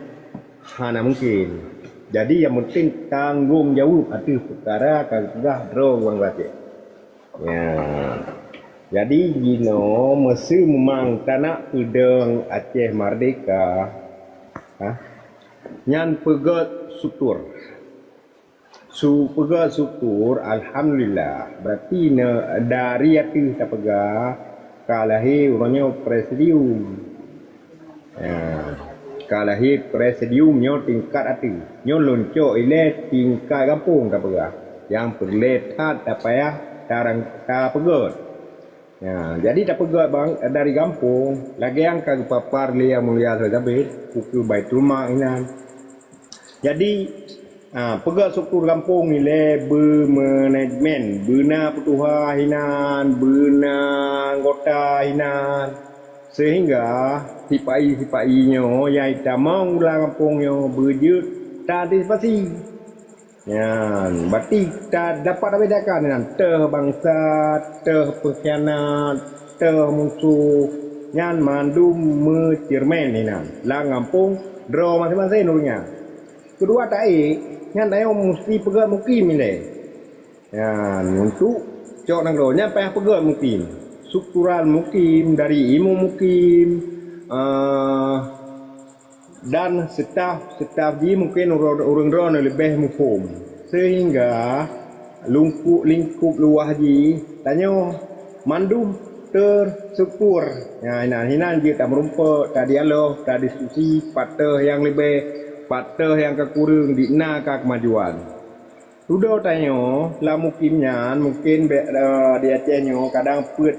hana mungkin. Jadi yang penting tanggung jawab atas perkara kagak draw wang baca. Ya. Jadi gino mesti memang tanah udang Aceh Merdeka. Nyan pegat struktur. Pegat syukur, alhamdulillah. Berarti dari api kita pegang kalahi orangnya presidium. Ya, kalahi presidiumnya tingkat api. Nyo loncok ile tingkat kampung kita pegang. Yang perletat apa ya tarang ta pegat. Ya, jadi tak pegat bang dari kampung. Lagi yang kagak papar li yang mulia tersebut pukul baitul mak ini. Jadi Pegang struktur kampung ni le bermanajemen, benar petuah hinan, benar anggota hinan, sehingga sipai-sipainya yang kita mau ulang kampungnya berjut partisipasi. Ya, berarti kita dapat bedakan dengan terbangsa, terpengkhianat, termusuh, nyan mandum mencermen ni nan. Lang kampung draw masing-masing nurunya. Kedua tak nyan tayo mesti pegang mukim ni. Ya, untuk cok nang nya payah pegang mukim. Struktural mukim dari ilmu mukim dan staf ji mungkin orang lebih mufhum sehingga lingkup luah ji tanya mandum tersyukur. Ya, hinan dia tak merumput, tak dialog, tak diskusi, patah yang lebih, patah yang kekurang dina ke kemajuan. Sudah tanya lah mukimnya mungkin di Acehnya kadang puet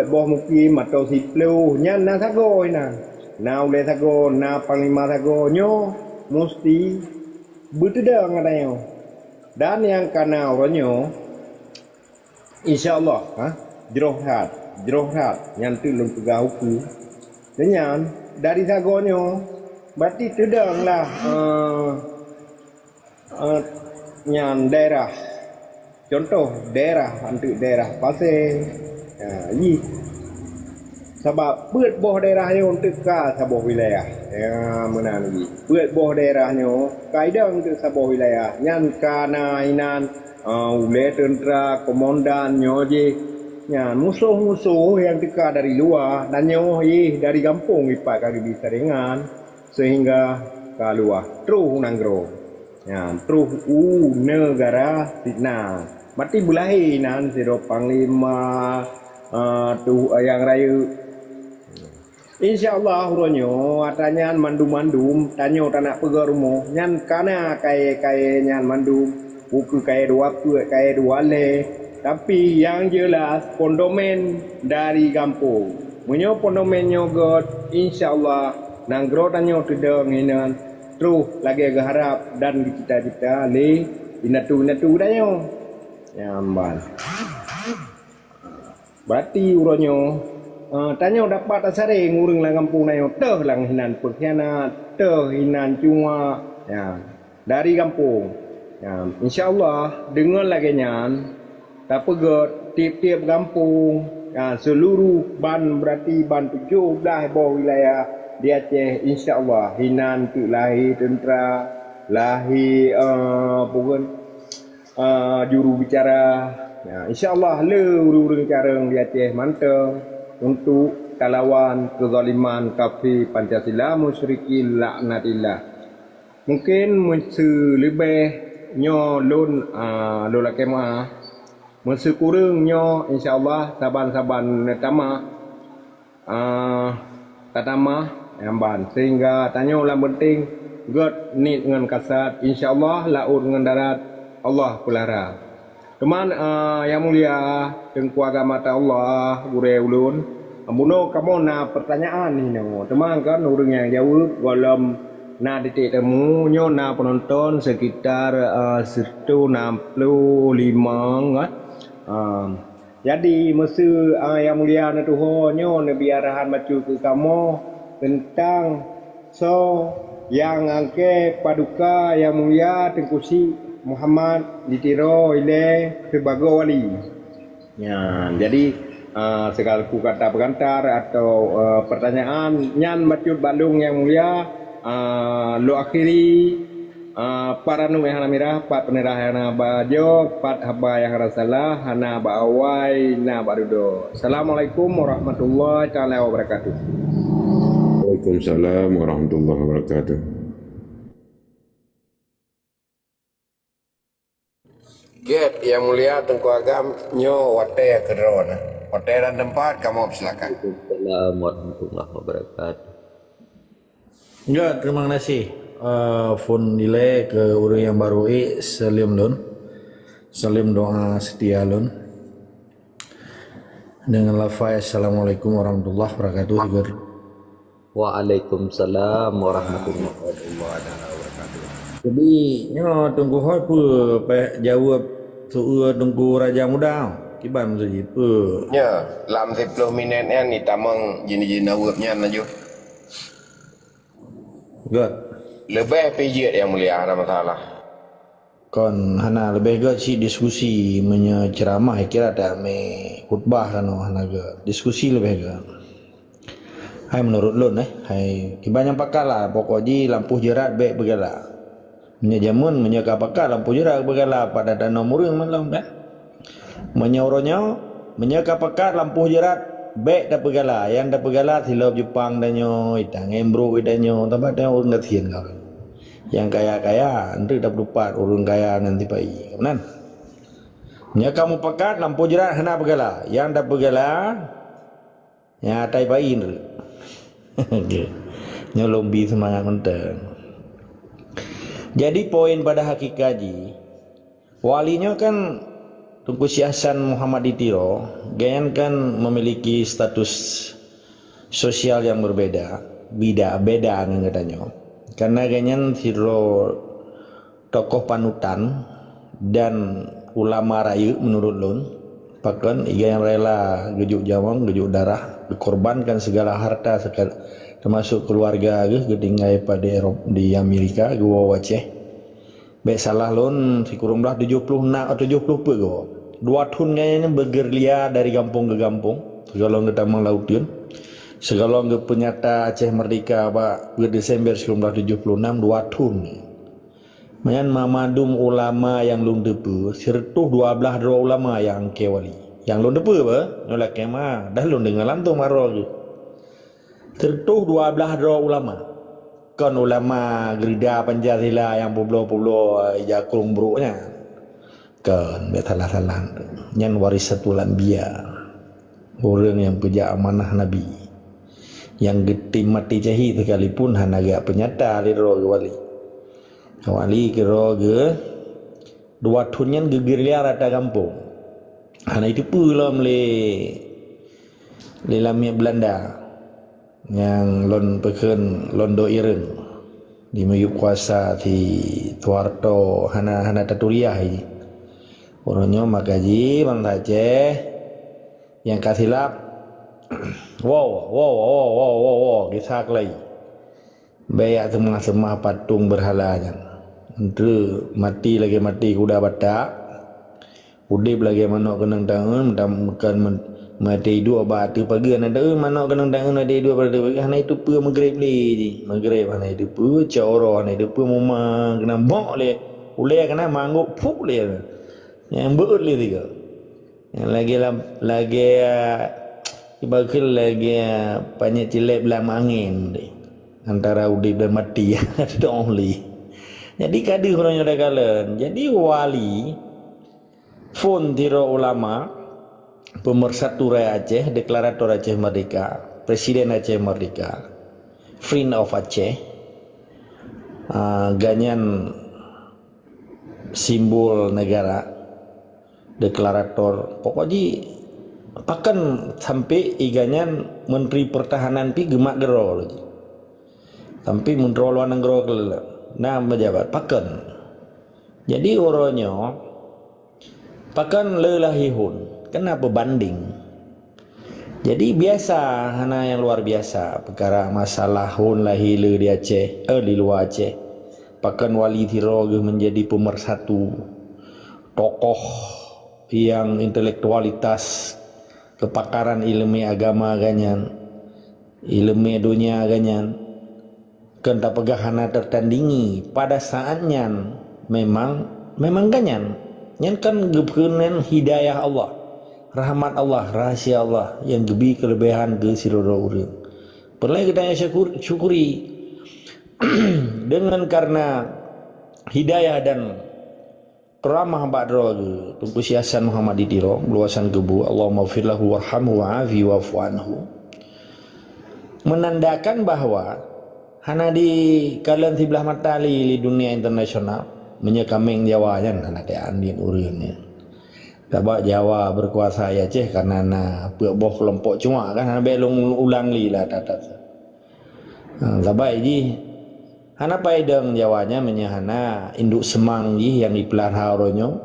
boh mukim atau siplu nyan na sago ina. Na oleh sago, na panglima sago nyo mesti bertedang katanya. Dan yang kana orangnya insyaallah jerohat yang tu lum pegah hukum. Dan dari sagonyo berarti tedanglah nyan daerah. Contoh daerah untuk daerah Pasir. Sebab buat boh daerahnya untuk ke sebuah wilayah. Ya, mana lagi. Buat boh daerahnya kaedah untuk sebuah wilayah. Nyan kana inan oleh tentera komandan nyoje. Nyan musuh-musuh yang dekat dari luar dan nyoje dari kampung ipat kali bisa ringan sehingga ke luar. Terus nanggro. Nyan terus negara fitnah. Berarti bulahi nan siro panglima tu yang raya. InsyaAllah uronyo atanya mandum-mandum tanyo tanak pegar rumah nyan kana kaya nyan mandum buku kaya dua le tapi yang jelas pondomen dari kampung menyo pondomennya god insyaallah nanggro tanyo tedeng inan terus lagi agak harap dan cita-cita le inatu tanyo nyamban berarti uronyo tanya dapat asare ngurung lang kampung na yun teh lang hinan pengkhianat teh hinan cuma ya dari kampung ya insyaallah dengan lagi nyan tak pegot tiap-tiap kampung ya seluruh ban berarti ban 17 bawah wilayah di Aceh insyaallah hinan tu lahir tentera lahir juru bicara ya insyaallah le urung-urung careng di Aceh mantap untuk kalawan kezaliman kafir Pancasila musyrikin laknatillah. Mungkin mesti lebih nyo lun lola kemah mesti kurang nyo insyaallah saban-saban tatama yang ban sehingga tanyo lah penting god nit dengan kasat insyaallah laut dengan darat Allah pelara. Teman yang mulia tengku agama Allah gure ulun amuno kamu na pertanyaan ni no teman kan orang yang jawab walam na titik temu nyo na penonton sekitar 165 kan jadi mesti yang mulia na Tuhan nyo nabi arahan macu ke kamu tentang yang angke paduka yang mulia tengkusi Muhammad ditiro ile sebagai wali. Ya, jadi segala kata pengantar atau pertanyaan nyan macut Bandung yang mulia lo akhiri para nu yang mirah pat penerah yang bajo pat haba yang rasalah hana baawai na barudo. Assalamualaikum warahmatullahi taala wabarakatuh. Waalaikumsalam warahmatullahi wabarakatuh. Get yang mulia tengku agam nyo wate kedron. Wate dan tempat kamu silakan. Assalamualaikum warahmatullahi wabarakatuh. Enggak, terima kasih. Phone delay ke orang yang baru salim lun. Salim doa setia lun. Dengan lafaz Assalamualaikum warahmatullahi wabarakatuh. Waalaikumsalam warahmatullahi wabarakatuh. Jadi nyo tunggu hoi pe jawab soal tunggu raja muda. Kiban saja pe. Ya, dalam 10 minit ni tamang jenis-jenis awapnya aja. Good. Lebih pijit yang mulia ada masalah. Kon hana lebih ke si diskusi menye ceramah kira tak me khutbah kan hana ke diskusi lebih ke. Hai menurut lun hai kibanyak pakala pokoknya lampu jerat baik begala. Menye jamun menye kapakal lampu jerat begala pada danau murung malam dah. Menye oronyo menye kapakal lampu jerat baik dah begala yang dah begala silap Jepang danyo itang embro danyo tempat yang urang gathian kau. Yang kaya-kaya nanti dah berupat urang kaya nanti pai. Kemudian nya kamu pakat lampu jerat hana begala. Yang dah begala nya tai pai ni. Okey. Nya lombi semangat menteng. Jadi poin pada hakikatnya walinya kan Tunku Syekh Hasan Muhammad Ditiro Gayan kan memiliki status sosial yang berbeda, beda dengan katanya. Karena ganyan siro tokoh panutan dan ulama rayu menurut lun, bahkan iga yang rela gejuk jawang, gejuk darah, dikorbankan segala harta termasuk keluarga gedinggai pada Eropa di Amerika gua waceh. Baik salah lon si kurang belah 76 atau 70 pe go. 2 tahun kayaknya bergerilya dari kampung ke kampung. Segalong ke tamang lautun. Segalong ke penyata Aceh Merdeka ba Desember 1976 2 tahun. Mayan mamadum ulama yang lung depu, sertuh 12 dua ulama yang kewali. Yang lung depu apa? Nolak kema dah lung dengan lantung maro je. Sertuh 12 dua ulama. Kan ulama gerida Pancasila yang poblo-poblo jakulung buruknya kan betalah-talah yang warisatul anbiya, orang yang punya amanah nabi yang getih mati jahi sekalipun hanaga penyata liro wali kiro ge 2 tahun gegerlia rata kampung hana itu pula le lamia Belanda yang lon peken londo ireng di mayup kuasa di Tuarto hana taturiah ini orangnya makaji bang Aceh yang kasilap wow kisak lagi bayak semah patung berhala yang itu mati kuda batak udip lagi manok kenang tangan bukan mati dua batu pagi ana dah mana kena tangan ada dua batu pagi hana itu pu maghrib le maghrib hana itu pu coro hana itu pu mama kena bok le ule kena mangguk puk le yang beut le tiga yang lagi ibakil lagi banyak cilek belam angin de antara udip dan mati ada only jadi kadi orangnya dah kalen jadi wali fon tiro ulama Pemersatu Rakyat Aceh, Deklarator Aceh Merdeka, Presiden Aceh Merdeka, Friend of Aceh, ganyan simbol negara, deklarator. Pokoknya pakan sampai iganyan Menteri Pertahanan pi gemak gero lagi. Sampai Menteri Luar Negeri kelele. Nah pejabat pakan. Jadi orangnya pakan lelahihun. Kenapa banding? Jadi biasa hana yang luar biasa perkara masalah hun lahi le di Aceh di luar Aceh. Pakan wali tiro menjadi pemersatu tokoh yang intelektualitas kepakaran ilmu agama ganyan ilmu dunia ganyan kan tak pegah hana tertandingi pada saatnya memang ganyan yang kan gepunan hidayah Allah rahmat Allah, rahasia Allah yang gebi kelebihan ke seluruh orang. Perlu kita syukuri dengan karena hidayah dan keramah ba'dro Tunku Syekh Hasan Muhammad Ditiro luasan kebu Allahumma firlahu warhamhu wa'afi wa'fu anhu menandakan bahwa hana di kalian sebelah mata di dunia internasional menyekameng Jawanya anak andin urunnya Sebab Jawa berkuasa ya Aceh karena boh kelompok cuma kan belum ulang li lah tatat. Sebab ini Hana paidang Jawanya menyahana induk semang yang dipelihara oronyo.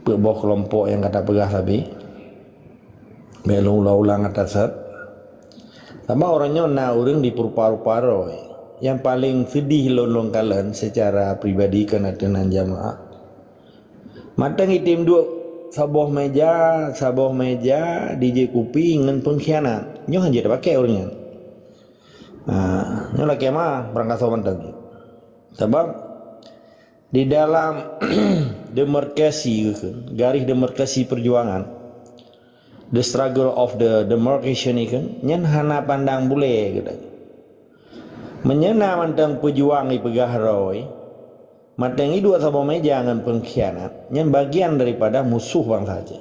Berbau kelompok yang kata pegah sabi. Belum ulang atasat. Sama orangnya na orang di purpa-paro. Yang paling sedih lon kalian secara pribadi kena tenan jamaah. Matang itim dua saboh meja DJ kopi ngan pengkhianat. Nyo hanya pakai orangnya. Nyo laki mah berangkat sopan tadi. Sebab di dalam demarkasi garis demarkasi perjuangan, the struggle of the demarcation ikan nyen hana pandang bule gitu. Menyena mantang pejuang i pegah roy matang i dua sama meja dengan pengkhianat nyen bagian daripada musuh bang saja.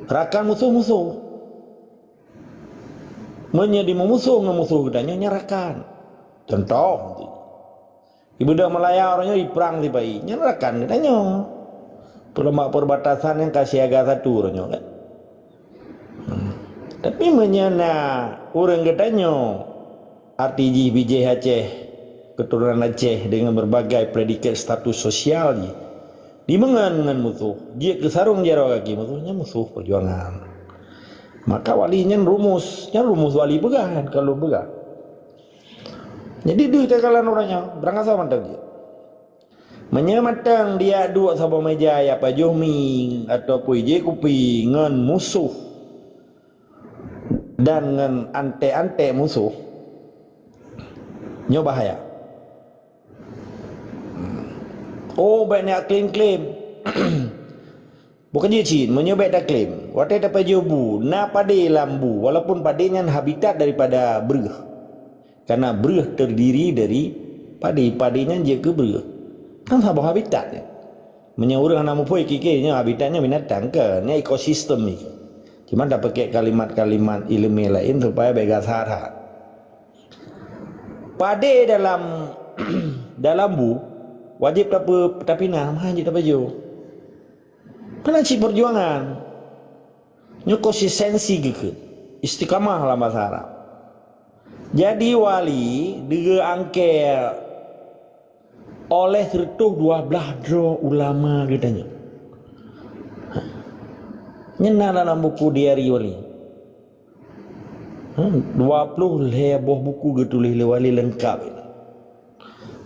Rakan musuh-musuh menjadi memusuh ngemusuh gedanya nyerakan. Contoh ibu dah Malaya orangnya di perang di bayi nyerakan gedanya. Perlemak perbatasan yang kasih agak satu orangnya kan. Tapi menyena orang gedanya RTG BJ Aceh keturunan Aceh dengan berbagai predikat status sosial di mengan musuh dia kesarung jaro kaki musuhnya musuh perjuangan. Maka walinya rumusnya rumus wali begahan kalau begah. Jadi dia tekalan orangnya berangkat sama dia. Menyematang dia dua sama meja ya Pak Johmi atau puije kupi ngan musuh dan ngan ante-ante musuh nyo bahaya. Oh banyak klaim-klaim. Bukan dia cin, menyebut dah klaim. Waktu dapat jobu, na pade lambu, walaupun padenya habitat daripada beruh. Karena beruh terdiri dari pade, padenya je ke beruh. Kan sabah habitatnya. Menyuruh nama poi kikirnya habitatnya binatang ke, ni ekosistem ni. Cuma dah pakai kalimat-kalimat ilmiah lain supaya begas harha. Pade dalam dalam bu wajib tapi nah hanya dapat jo. Penaci perjuangan. Nyo konsistensi gitu. Istiqamah lah bahasa Arab. Jadi wali dia angker oleh tertuh 12 dro ulama katanya. Nyena dalam buku diari wali. 20 lebih buku getulis wali lengkap.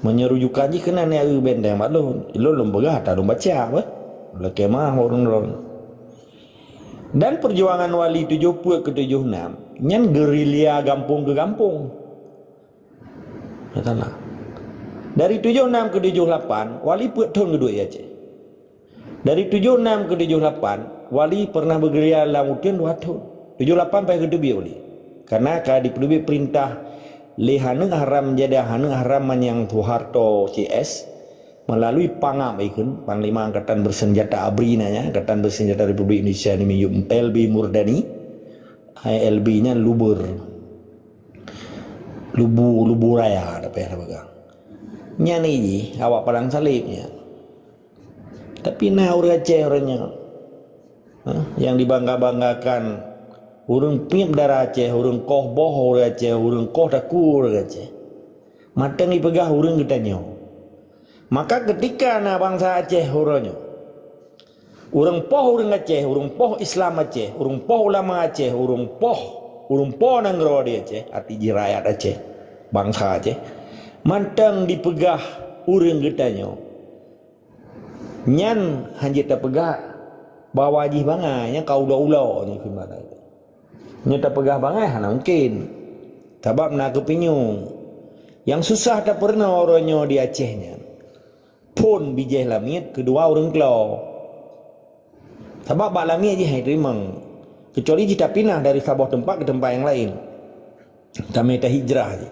Menyerujukan je kena ni aru benteng maklum. Lo lembaga tak ada baca apa. Lekemah orang-orang. Dan perjuangan wali 70 ke 76 nyan gerilya gampung ke gampung. Katalah. Dari 76 ke 78 wali put tahun kedua ya Aceh. Dari 76 ke 78 wali pernah bergerilya dalam hutan 2 tahun. 78 sampai ke debi wali. Karena kada diperlukan perintah lehana haram jadi hana haram yang Soeharto CS melalui Pangam ikun Panglima Angkatan Bersenjata ABRI nanya Angkatan Bersenjata Republik Indonesia ini LB Murdani LB nya Lubu Raya ada apa pegang nyani ji awak padang salibnya tapi nah orang Aceh orangnya yang dibangga-banggakan urang pim darah Aceh, urang koh boh orang Aceh, urang koh takur orang Aceh. Matang ipegah urang getanyo. Maka ketika na bangsa Aceh orangnya, urang poh urang Aceh, urang poh Islam Aceh, urang poh ulama Aceh, urang poh nanggro di Aceh, arti rakyat Aceh, bangsa Aceh. Matang dipegah urang getanyo. Nyan hanjit pegah bawa ji bangai, kau ulau ni gimana itu. Nyata pegah bangai hana mungkin. Sebab nak kepinyung. Yang susah tak pernah orangnya di Acehnya. Pun bijih lamit kedua orang kelau. Sebab bak lamit je hai terimang. Kecuali jika pindah dari sebuah tempat ke tempat yang lain. Kami tak hijrah je.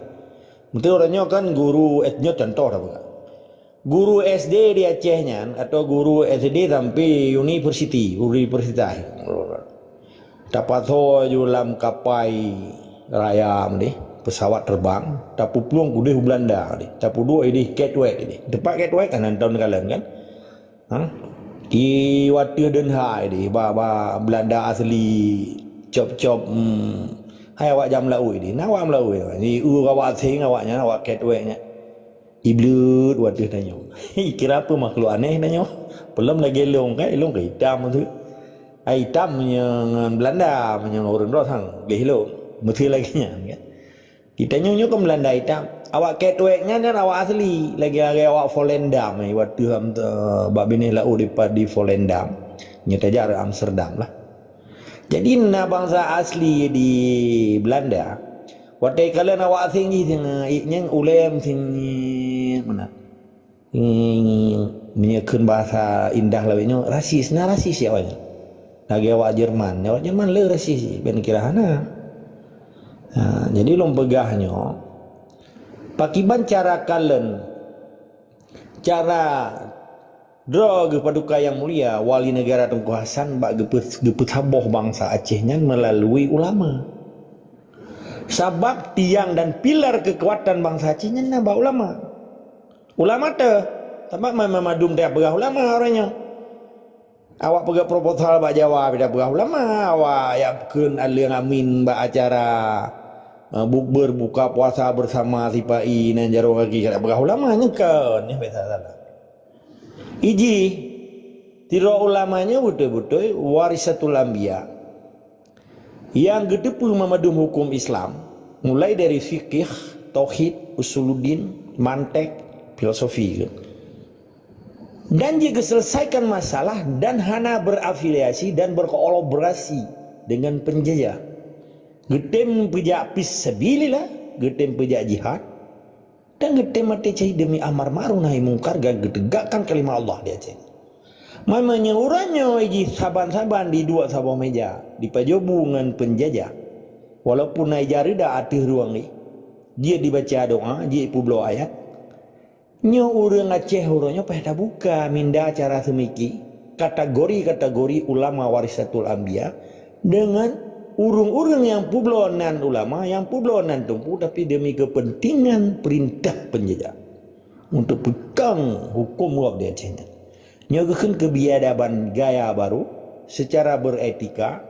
Betul orangnya kan guru etnya contoh tak bukan. Guru SD di Acehnya atau guru SD sampai universitas. Dapat jualan kapai raya ni pesawat terbang tapu peluang kuda Belanda ni tapu dua ini Gatwick ni tempat Gatwick kan tahun kalian kan di Watu Den Haag ni ba Belanda asli cop Hai awak jam lau ini, nak awak melau ni awak sing awaknya awak ketweknya. Iblut waduh tanya. Kira apa makhluk aneh tanya. Belum lagi elong kan hitam tu. Hitam yang Belanda yang orang Rosang gelong. Mesti lagi nya kan. Kita nyonya ke Belanda hitam. Awak ketweknya dan awak asli lagi awak Volendam ni waduh am bab bini lau di Volendam. Nyata jar Amsterdam lah. Jadi na bangsa asli di Belanda. Watai kalian awak tinggi yang ulem sing mana? Menyekan bahasa indah lawanya rasis, na rasis ya awaknya. Lagi awak Jerman le rasis ben kirahana. Jadi lom pegahnya pakiban cara kalian cara Dro paduka yang mulia wali negara Tunku Hasan bak gepet haboh bangsa Acehnya melalui ulama. Sebab tiang dan pilar kekuatan bangsa Acehnya nambah ulama. Ulama tu sebab memadum dia pegah ulama orangnya. Awak pegah proposal bak Jawa beda pegah ulama, awak ya keun aliang amin bak acara bukber buka puasa bersama sipai nan jaro kaki kada pegah ulama nyekan ni biasa salah. Iji tiro ulamanya betul-betul warisatul anbiya yang gedepu memadum hukum Islam mulai dari fikih, tauhid, usuluddin, mantek, filosofi dan juga selesaikan masalah dan hana berafiliasi dan berkolaborasi dengan penjajah. Getem pejak fisabilillah, getem pejak jihad dan getem mati cai demi amar ma'ruf nahi mungkar dan getegakkan kalimah Allah di Aceh. Mamanya uranya iji saban-saban di dua sabah meja di pajobungan penjajah. Walaupun naik jari dah atih ruang ni, dia dibaca doa, dia publo ayat. Nyo urang Aceh urangnya pada buka minda acara semiki kategori-kategori ulama warisatul anbiya dengan urung-urung yang publonan ulama, yang publonan tumpu tapi demi kepentingan perintah penjajah untuk pegang hukum wab di Aceh. Nyogakan kebiadaban gaya baru secara beretika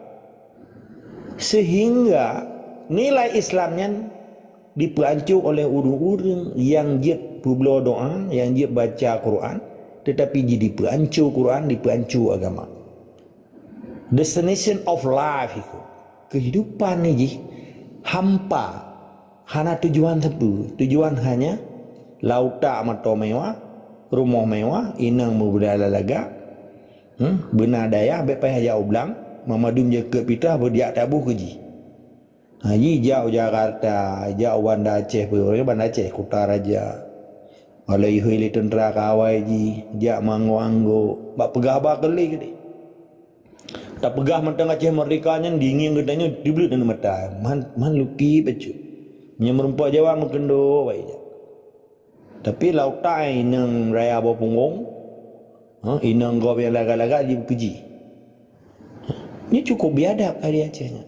sehingga nilai Islamnya diperancu oleh urung-urung yang dia publo doa, yang dia baca Quran tetapi dia diperancu Quran, diperancu agama. Destination of life itu kehidupan ni hampa hana tujuan tepu, tujuan hanya lauta mato mewah, rumah mewah, inang mubudala laga, benar daya bepai haja ublang, mamadum je ke pitah berdiak tabuh keji. Haji jauh Jakarta, jauh Banda Aceh, Banda Aceh, Kota Raja. Alai hili tentera kawai ji, jak manggo-anggo, bak pegah bak keli ke tak pegah mentang Aceh merdekanya dingin gedanya dibeli dan mata man luki becu nya merempak Jawa mengkendo baik tapi lautai nang raya bawa punggung inang go yang laga-laga di keji ni cukup biadab hari Acehnya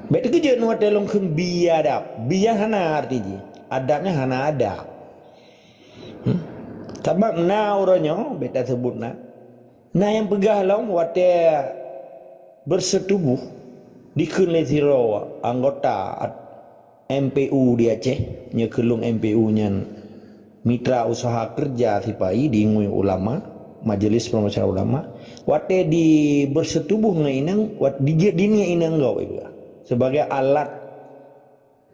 baik kerja nu telong keun biadab hana artinya adabnya hana adab sebab na uranya beta sebutna nah yang pegah long wate bersetubuh dikeun le siro anggota MPU di Aceh nya kelung MPU nya mitra usaha kerja sipai diingui ulama majelis permusyawaratan ulama wate di bersetubuh ngainang wat digiat dinya inang gau sebagai alat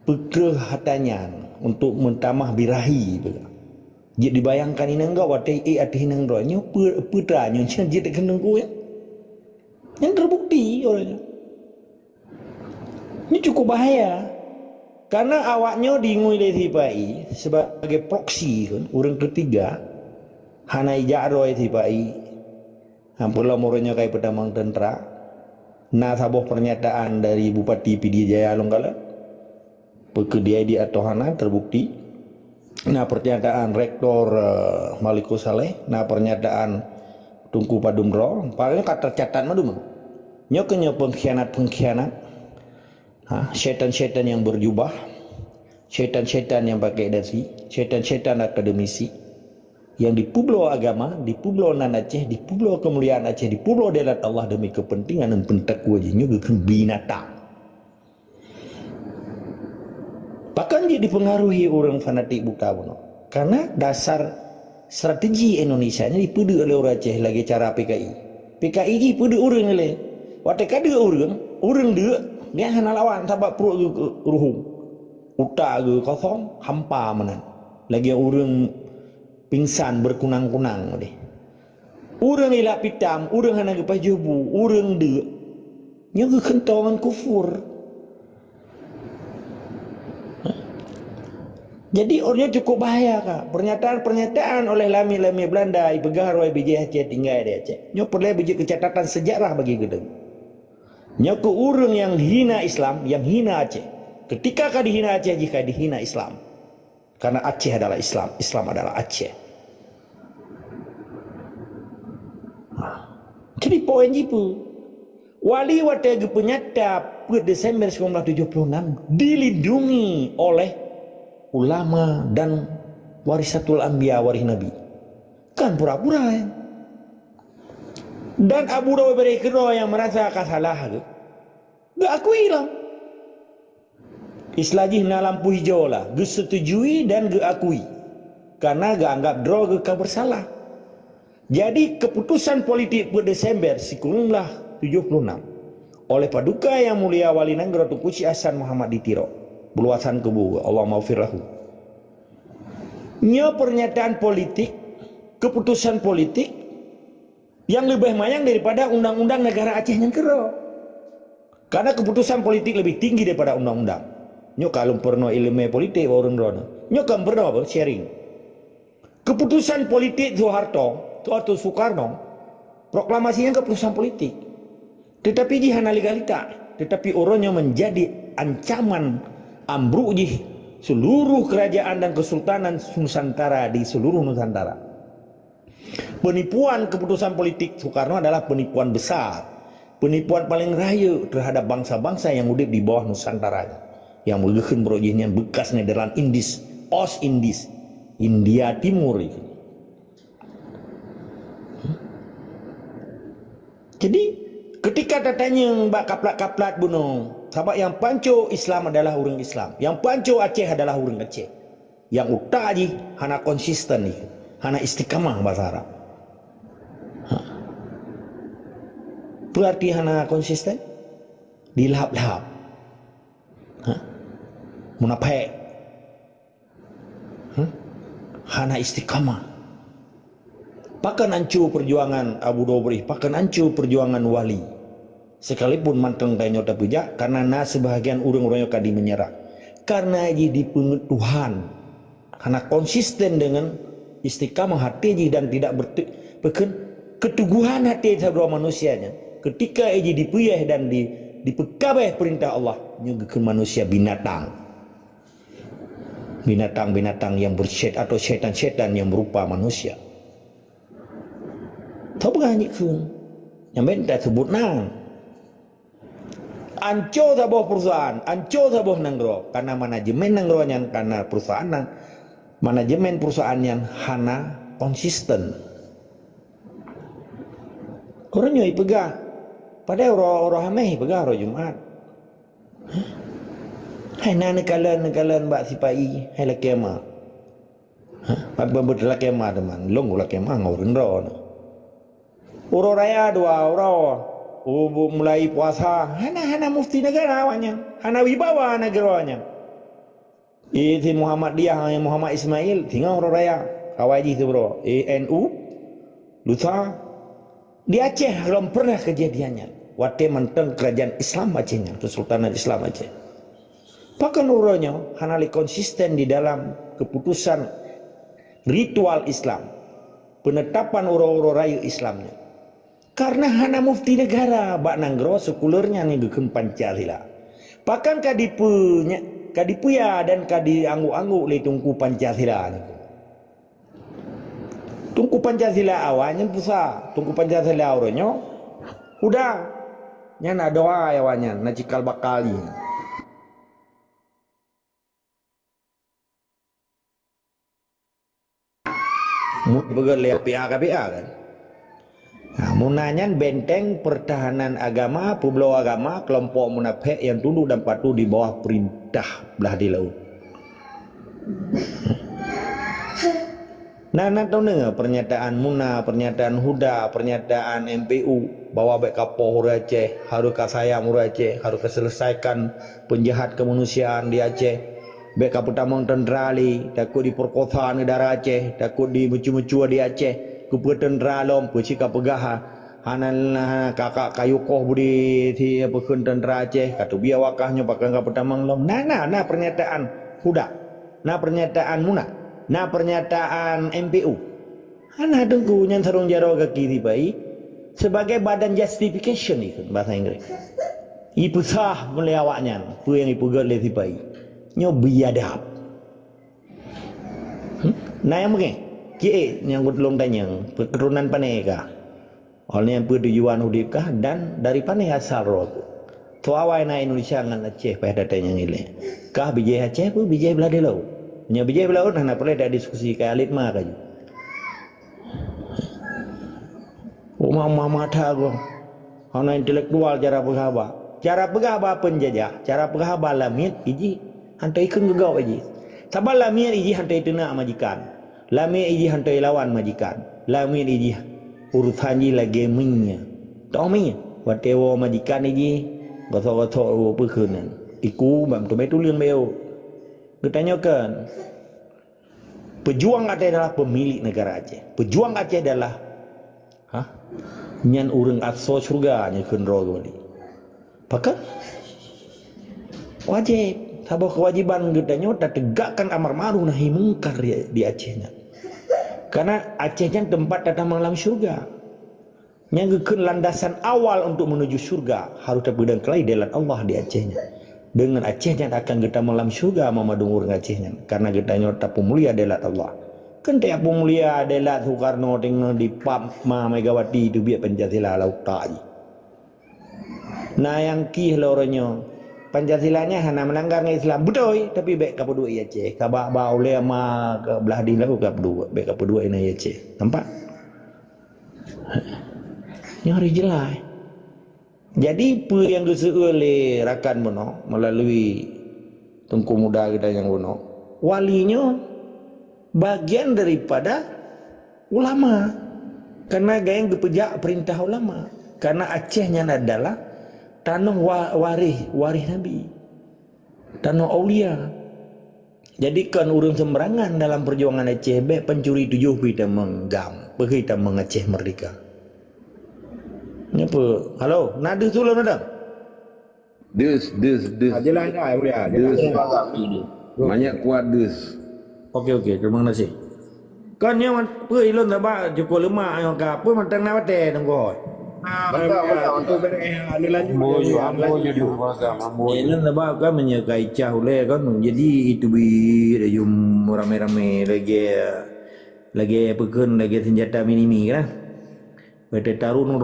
pekerhatannya untuk mentamah birahi dia dibayangkan inang gak watai atih inang rohnya putra nyonya dia tak kenang ku yang terbukti orangnya ini cukup bahaya karena awaknya diingui dari sipai sebagai proksi kan orang ketiga hanai jaroi sipai hampurlah muranya kai pedamang tentera na sabuh pernyataan dari Bupati PD Jaya Longgala pekerja di atau hana terbukti. Nah pernyataan Rektor Maliku Saleh, nah pernyataan Tunku Padumro, paling kata catat madum. Nyoknya pengkhianat, setan-setan yang berjubah, setan-setan yang pakai dasi, setan-setan akademisi, yang di Pulau agama, di Pulau Nan Aceh, di Pulau kemuliaan Aceh, di Pulau Delat Allah demi kepentingan dan pentakwa nyuguh binatang. Bahkan dia dipengaruhi orang fanatik buta pun. Karena dasar strategi Indonesia ni dipedu oleh orang Aceh lagi cara PKI. PKI ni pedu orang oleh. Waktu kada orang dia hana lawan sebab perut ruhung. Utak ke kosong, hampa mana. Lagi orang pingsan berkunang-kunang deh. Orang ilak pitam, orang hana kepas jebu, orang dia. Yang kentongan kufur. Jadi orangnya cukup bahaya kak. Pernyataan-pernyataan oleh lami-lami Belanda, ipegar oleh BJ Aceh tinggal di Aceh. Nyo perlu biji catatan sejarah bagi kita. Nyo ke orang yang hina Islam, yang hina Aceh. Ketika kau dihina Aceh, jika dihina Islam. Karena Aceh adalah Islam, Islam adalah Aceh. Jadi poin itu. Wali Watega penyata per Desember 1976 dilindungi oleh ulama dan warisatul anbiya, waris Nabi. Kan pura-pura ya. Dan Abu Dawud Berekiro yang merasa kesalahan gak akui lah. Islajih na lampu hijau lah. Gak setujui dan gak akui. Karena gak anggap draw gak bersalah. Jadi keputusan politik per Desember sekuranglah 76 oleh Paduka Yang Mulia Wali Nanggro Tunku Cik Hasan Muhammad Ditiro beluasan kebu Allah maufirlahu. Nya pernyataan politik, keputusan politik yang lebih mayang daripada undang-undang negara Aceh yang kero. Karena keputusan politik lebih tinggi daripada undang-undang. Nyo kalau pernah ilmu politik orang rono. Nyo kan pernah apa sharing. Keputusan politik Soekarno, proklamasinya keputusan politik. Tetapi di hana legalita, tetapi orangnya menjadi ancaman ambruk di seluruh kerajaan dan kesultanan Nusantara di seluruh Nusantara. Penipuan keputusan politik Soekarno adalah penipuan besar, penipuan paling raya terhadap bangsa-bangsa yang hidup di bawah Nusantara, yang menggunakan perjanjian bekas Nederland Indies, Ost-Indies, India Timur itu. Jadi ketika datanya mbak kaplat-kaplat bunuh, sebab yang panco Islam adalah orang Islam, yang panco Aceh adalah orang Aceh, yang utak je hana konsisten ni, hana istiqamah bahasa Arab. Berarti hana konsisten, dilahap-lahap, munafik, hana istiqamah. Pakan hancur perjuangan Abu Dobri, pakan hancur perjuangan wali. Sekalipun manteng kayaknya tapi jak, karena sebahagian orang-orang yang kadi menyerah. Karena ji di Tuhan, karena konsisten dengan istiqamah hati dan tidak keteguhan hati sebuah manusianya. Ketika ji dipuyah dan dipekabeh perintah Allah, nyuguhkan manusia binatang. Binatang-binatang yang bersyaitan atau syaitan-syaitan yang berupa manusia. Tahu bukan kun? Yang minta sebut nang. Anco sebuah perusahaan, anco sebuah nanggro, karena manajemen nanggronya, karena perusahaan manajemen perusahaan yang hana konsisten. Orang nyoi pegah, pada orang hameh pegah orang Jumat. Hai na nekalan bak sipai, hai lakema. Apa betul lakema teman, long lakema ngorun ron. Uro raya dua uro mulai puasa hana mufti negara awaknya, hana wibawa negaranya. Itu Muhammadiyah yang Muhammad Ismail tinggal uro raya kawaji itu bro. NU lusa di Aceh belum pernah kejadiannya. Waktu menteng kerajaan Islam Acehnya, Kesultanan Islam Aceh. Bahkan uronya hana konsisten di dalam keputusan ritual Islam, penetapan uro-uro raya Islamnya. Karena hana mufti negara bak nanggro sekulernya ni gekem Pancasila. Bahkan kadipuya dan kadiangguk-angguk le tungku Pancasila ni. Tungku Pancasila awalnya pusat, tungku Pancasila orangnya udah nyana doa awalnya na cikal bakali. Mut begal PA kan. Nah, munanyan benteng pertahanan agama, pulau agama, kelompok munafik yang tunduk dan patuh di bawah perintah belah di laut. Nah tahu nggak pernyataan Muna, pernyataan Huda, pernyataan MPU bahwa baik kapal Hura Aceh harus sayang Hura Aceh, harus selesaikan penjahat kemanusiaan di Aceh. Baik kapal tamang tenderali, takut diperkosa negara Aceh, takut dimecu-mecu di Aceh, kupur tenderalom, pecika pegaha, hanan kakak kayu koh budi ti pekun tentera Aceh, katu biar wakahnya pakai kapal tamang lom. Nah pernyataan Huda, nah pernyataan Muna. Nah pernyataan MPU Ana tunggu yang sarung jaro kaki tibai sebagai badan justification itu bahasa Inggris. Ipu sah mulai awaknya, pu yang ipu gole tibai. Nyo biadab. Nah yang mungkin, kie yang gudlong tanya keturunan paneka. Oleh yang tujuan hudip kah dan dari panai asal roh. Tuawai na Indonesia ngan Aceh pada tanya ngile. Kah bijai Aceh pu bijai belah delau. Nya bijai belah nah perlu ada diskusi kayak alit mah kaju. Mama mata gua. Hana intelektual cara berhaba. Cara berhaba penjajah, cara berhaba lamit iji hantai ikun gegau iji. Sabal lamit iji hantai tena majikan. Lamit iji hantai lawan majikan. Lamit iji urusan ji lagi minnya. Tahu minnya? Watewo majikan iji gosok-gosok perkenan. Iku bam tu betul yang beo. Ditanyakan, pejuang Aceh adalah pemilik negara Aceh. Pejuang Aceh adalah nyan urang aso surga nya kenro goli. Maka wajib, sabah kewajiban gedanya tegakkan amar ma'ruf nahi mungkar di Acehnya. Karena Acehnya tempat datang malam surga. Yang landasan awal untuk menuju surga harus terbedang kelai delat Allah di Acehnya. Dengan Acehnya akan kita malam syurga memadung urang Acehnya karena kita nyota pemulia adalah Allah. Kan tiap pemulia adalah Soekarno tengah di Pap Ma Megawati itu biar Pancasila lauk taji. Nah yang kih lornya Pancasilanya hanya melanggar Islam betul tapi baik kapal dua Aceh. Kabak ba oleh ma ke belah di lau kapal dua baik kapal dua ini Aceh. Nampak? Nyari jelas. Jadi apa yang disebut oleh rakan Bono melalui Tengku Muda kita yang Bono, walinya bagian daripada ulama. Karena gayang kepejak perintah ulama. Karena Acehnya adalah tanah waris Nabi. Tanah aulia. Jadi kan urang sembarangan dalam perjuangan Aceh baik pencuri tujuh kita menggam, kita mengaceh merdeka. Apa? Halo, nada tu lah nada. Dus. Jelas dah mulia. Jelas dia. Banyak kuat dus. Okey, terima kasih. Kan yang apa ilon tak ba cukup lemak yang ka apa matang na wate tengko. Betul. Untuk ada lanjut. Ambo jadi wazam ambo. Ilon tak ba kan menyekai cah oleh kan jadi itu bi ada jum rame-rame lagi pegun lagi senjata minimi kan. Bete tarun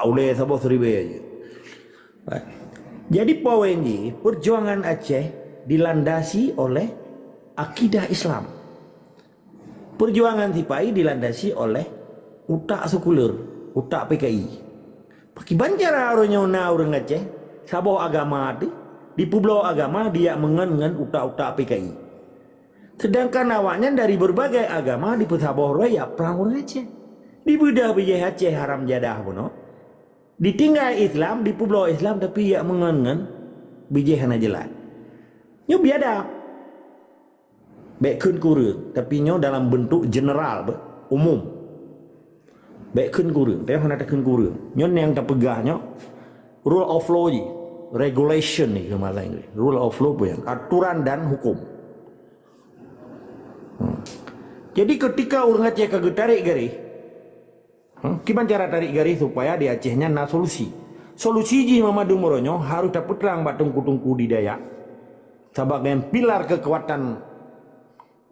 oleh sabah seribu aja. Jadi poin ini perjuangan Aceh dilandasi oleh akidah Islam. Perjuangan Tipai dilandasi oleh utak sekuler, utak PKI. Pakai bancara orangnya orang Aceh, sabah agama di pulau agama dia mengengen utak-utak PKI. Sedangkan awaknya dari berbagai agama di Sabah Raya perang orang Aceh. Di Buddha bijai Aceh haram jadah pun. Ditinggal Islam di pulau Islam tapi ia mengengen bijai hana jelas. Nyo biada. Baik kun kurang tapi nyo dalam bentuk general umum. Baik kun kurang, tapi hana kun kurang. Nyo yang terpegahnya rule of law ji, regulation ni ke bahasa Inggeris. Rule of law pun aturan dan hukum. Jadi ketika orang Aceh kagak tarik garis, gimana cara tarik garis supaya di Acehnya na solusi? Solusi ji Mamadu Moronyo harus dapat terang batung kutungku di Dayak sebagai pilar kekuatan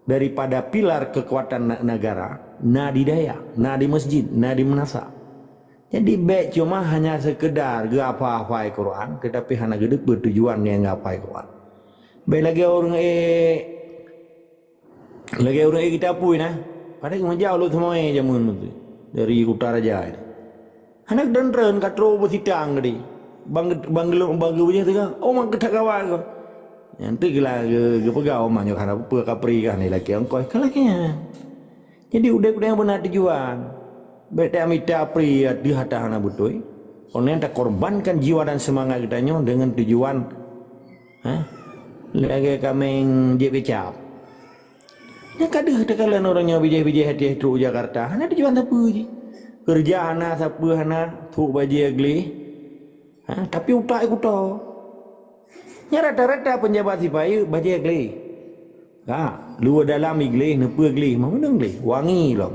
daripada pilar kekuatan negara, na di Dayak, na di masjid, na di menasa. Jadi baik cuma hanya sekedar apa-apa Quran, tetapi hanya gede bertujuan yang apa Quran. Baik lagi orang kita pun padahal menjauh lu semua jamun tu dari utara Jaya. Anak dan tren katro bersitang tadi. Banggelung punya tu kan. Oh mak ketak kawan ko. Yang tu gila ge pegau manyo kana pe kapri kan ni laki angkoi kalaknya. Jadi udah yang benar tujuan. Beta amita pri di hatahana butoi. Orang tak korbankan jiwa dan semangat kita dengan tujuan lagi kami dia bicap. Ya kadang kalian orangnya bijak-bijak hati teruk Jakarta. Hana tujuan apa je? Kerja hana siapa hana thuk baju agli. Tapi utak aku tahu. Nya rata-rata penjabat sipai baju agli. Luar dalam igli, nepu igli, mana igli? Wangi lah.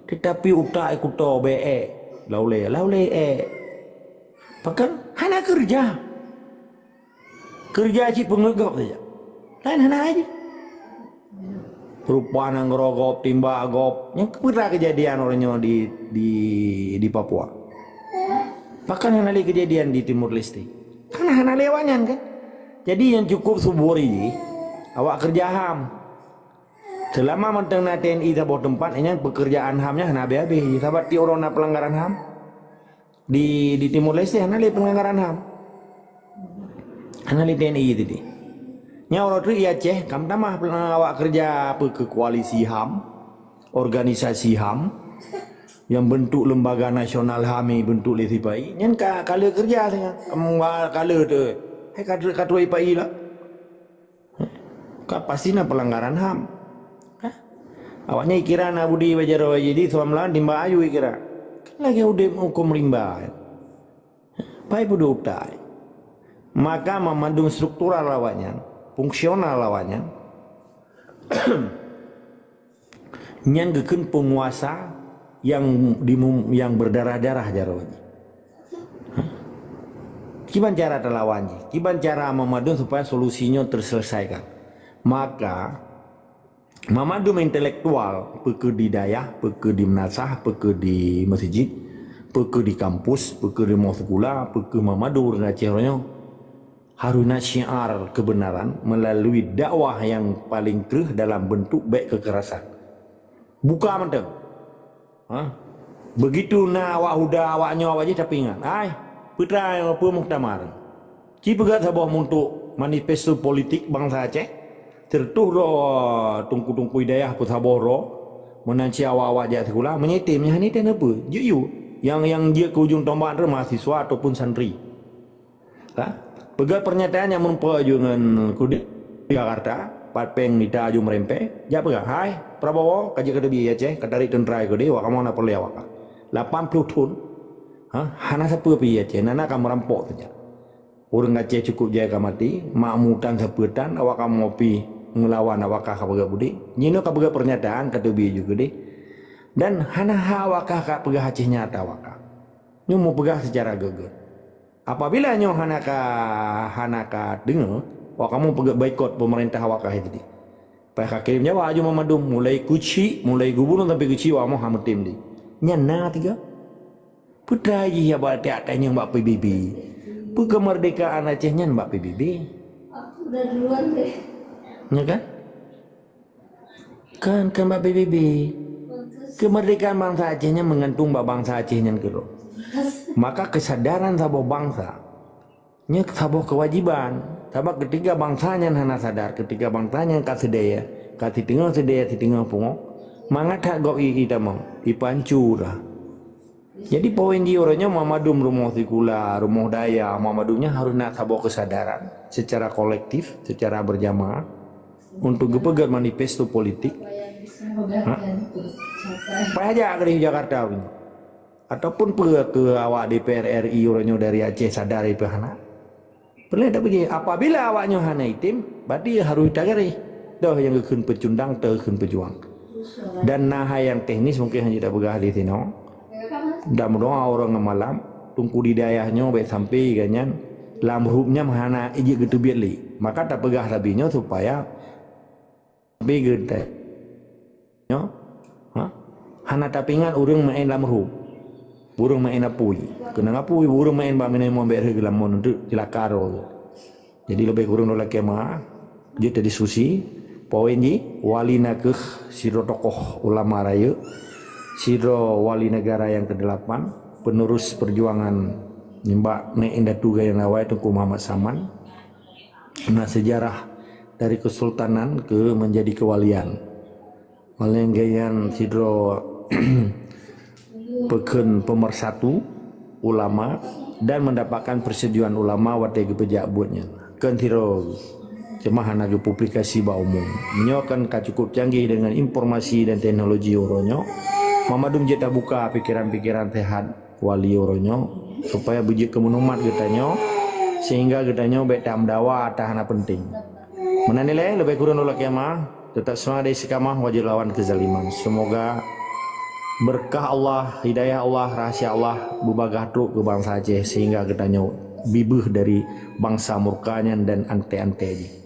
Tetapi utak aku tahu be laule Bahkan hana kerja. Kerja cik pengegap saja. Lain hana aja. Rupa nang rogop, timba agop. Yang pernah kejadian orangnya di Papua. Bahkan hana lagi kejadian di Timur Leste. Karena hana lewanyan kan. Jadi yang cukup subur ini, awak kerja HAM. Selama menteng na TNI tabah tempat, ini pekerjaan HAM-nya hana habis-habis. Sahabat ti orang na pelanggaran HAM. Di Timur Leste hana li pelanggaran HAM. Hana li TNI tadi. Nya orang tu Aceh, kam tamah awak kerja apa ke koalisi HAM, organisasi HAM yang bentuk lembaga nasional HAM bentuk li sipai. Nyan kala kerja sangat. Kala tu. Hai kata IPI lah. Pasti na pelanggaran HAM. Awaknya ikira na budi wajaro jadi suamlan dimba ayu ikira. Lagi udah hukum rimba. Pai budu utai. Maka memandung struktural lawannya, fungsional lawannya. Nyan geken penguasa yang berdarah-darah jarawanya. Kiban cara terlawannya, kiban cara memadun supaya solusinya terselesaikan. Maka memadun intelektual, peke di dayah, peke di menasah, peke di masjid, peke di kampus, peke di sekolah, peke memadun dengan caranya haruna syiar kebenaran melalui dakwah yang paling kereh dalam bentuk baik kekerasan. Buka menteng. Begitu na awak huda awaknya awak je tapi ingat. Putra yang apa muktamar. Ci pegat sabah untuk manifesto politik bangsa Aceh. Tertuh roh tungku-tungku hidayah pun sabah roh. Menanci awak-awak jat sekolah menyetimnya ni dan apa? Ju yang dia ke ujung tombak tu mahasiswa ataupun santri. Pegat pernyataan yang merupakan dengan kudi Jakarta, patpeng nita aju merempe. Ja pegat, hai Prabowo kaji kedebi Aceh, kadari tentera kudi wak kamu nak perlu awak. 80 ton. Hana siapa pergi Aceh, nana kamu rampok saja. Orang Aceh cukup jaga mati, makmutan sepetan, awak kamu pergi ngelawan awak kah pegat budi. Nyino kah pegat pernyataan kata bi juga deh. Dan hana awak kah pegat Aceh nyata awak kah. Nyo mau pegat secara geger. Apabila nyo hana kah dengar, awak kamu pegat boikot pemerintah awak kah itu. Pak Hakim Jawa aju memadum mulai kuci, mulai gubernur sampai kuci awak mau hametim di. Nyana tiga. Putra ji ya buat tiak-tiaknya mbak PBB. Kemerdekaan Acehnya mbak PBB. Aku udah duluan deh. Ya kan? Kan mbak PBB. Kemerdekaan bangsa Acehnya mengantung mbak bangsa Acehnya kero. Maka kesadaran sabah bangsa, nya sabah kewajiban. Sabah ketika bangsanya hana sadar, ketika bangsanya kasih daya, kasih tinggal pungo, mangat hak gau kita mau ipancu dah. Jadi poin dia orangnya memadum rumah sekolah, rumah daya, memadumnya harus nak sabah kesadaran secara kolektif, secara berjamaah untuk gepegat manifesto politik. Supaya aja ke Jakarta ini. Ataupun ke awak DPR RI orangnya dari Aceh sadar itu hana. Boleh tak begini? Apabila awaknya hana itim, berarti harus tagari. Dah yang kekun pecundang, terkun pejuang. Dan nah yang teknis mungkin hanya tak begah di sini. Dah mudah orang malam tungku di dayahnya baik sampai ganyan lamrubnya mahana iji gitu biarli. Maka tak pegah rabinya supaya begede. Yo. Hana tapingan urang main lamrub. Burung main apui. Kena apui burung main ba main mau ber gelamon untuk cilakaro. Jadi lebih kurang dola kema. Dia tadi susi poin ji wali nakeh siro tokoh ulama raya. Siro wali negara yang ke-8, penerus perjuangan Mbak Nek Indah Tuga yang awal Tengku Muhammad Saman. Nah sejarah dari kesultanan ke menjadi kewalian. Malenggayan sidro peken pemersatu ulama dan mendapatkan persetujuan ulama watai pejak buatnya. Kan tiro cemahan lagi publikasi ba umum. Nyo kan cukup canggih dengan informasi dan teknologi oronyo. Mamadum jeta buka pikiran-pikiran sehat wali oronyo supaya bujik kemenumat getanyo sehingga getanyo baik tamdawa tahana penting. Menanilai lebih kurang oleh kiamah tetap semangat dari sikamah wajib lawan kezaliman. Semoga berkah Allah, hidayah Allah, rahasia Allah bubagah truk ke bangsa Aceh sehingga getanyo bibuh dari bangsa murkanya dan ante-ante.